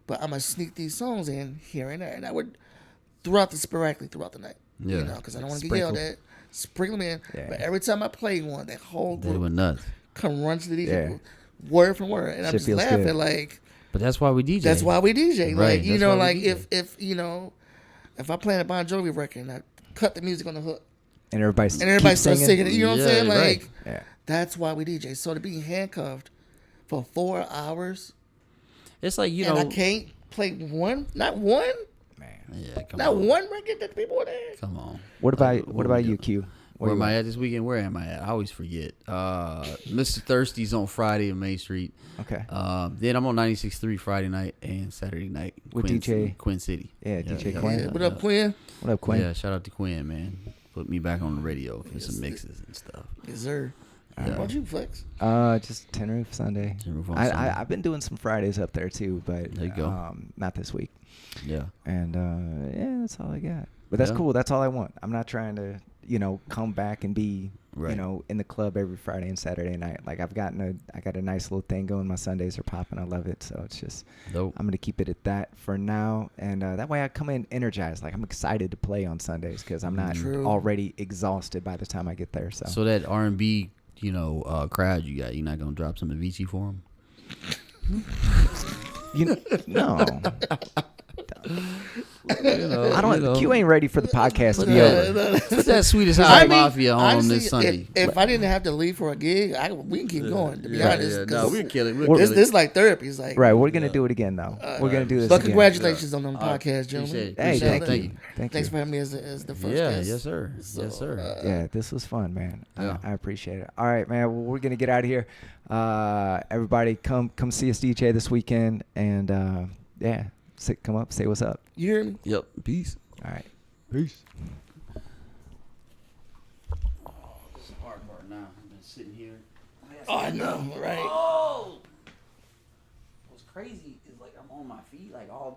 but I'm gonna sneak these songs in here and there, and I would sporadically throughout the night. Yeah. Because I don't want to get yelled at. Sprinkle them in. Yeah. But every time I play one, that whole They were group nuts. come run to the DJ Yeah. booth, word for word, and I'm Shit just feels laughing good. like. But that's why we DJ. That's why we DJ. Right, Like, that's why we like DJ. if I play a Bon Jovi record and I cut the music on the hook And everybody starts singing it, you know what I'm Yeah, saying? Like, right. Yeah. that's why we DJ. So to be handcuffed for 4 hours It's like and I can't play not one Yeah, come Not on. one record that people were there. Come on. What about we you, do? Q? Where am you I at? at this weekend? Where am I at? I always forget. Mr. Thirsty's on Friday on Main Street. Okay. Then I'm on 96.3 Friday night and Saturday night. With DJ Quinn City. Yeah, DJ Quinn. Yeah, what up, Quinn? What up, Quinn? Yeah, shout out to Quinn, man. Put me back on the radio for some mixes and stuff. Yes, sir. Yeah. Why'd you flex? Just Tenerife Sunday. Tenerife on Sunday. I've been doing some Fridays up there too, but There you go. not this week. Yeah. And yeah, that's all I got. But that's Yeah. cool. That's all I want. I'm not trying to, come back and be, Right. in the club every Friday and Saturday night. Like I got a nice little thing going. My Sundays are popping. I love it. So it's just, Dope. I'm gonna keep it at that for now. And that way I come in energized. Like I'm excited to play on Sundays because I'm not True. already exhausted by the time I get there. So, So that R&B, crowd you got, you're not gonna drop some Avicii for them? No. I don't. you know. Q ain't ready for the podcast to be over. Put that Swedish I House mean, Mafia on honestly, this Sunday. If I didn't have to leave for a gig, we can keep going. To be honest, no, 'cause we'll kill it. this is like therapy. It's like Right, we're gonna do it again though. We're gonna do this. But again. congratulations on them All right, podcast, gentlemen. appreciate it. Hey, Appreciate thank it. you. Thank you. Thank Thanks you. for having me as the first Yeah, guest. yes, sir. So, Yes, sir. Yeah, this was fun, man. Yeah. I appreciate it. All right, man. Well, we're gonna get out of here. Everybody, come see us DJ this weekend, and come up, say what's up. You hear me? Yep. Peace. All right. Peace. This is the hard part now. I've been sitting here. Oh, I know, right? Oh! What's crazy is like I'm on my feet like all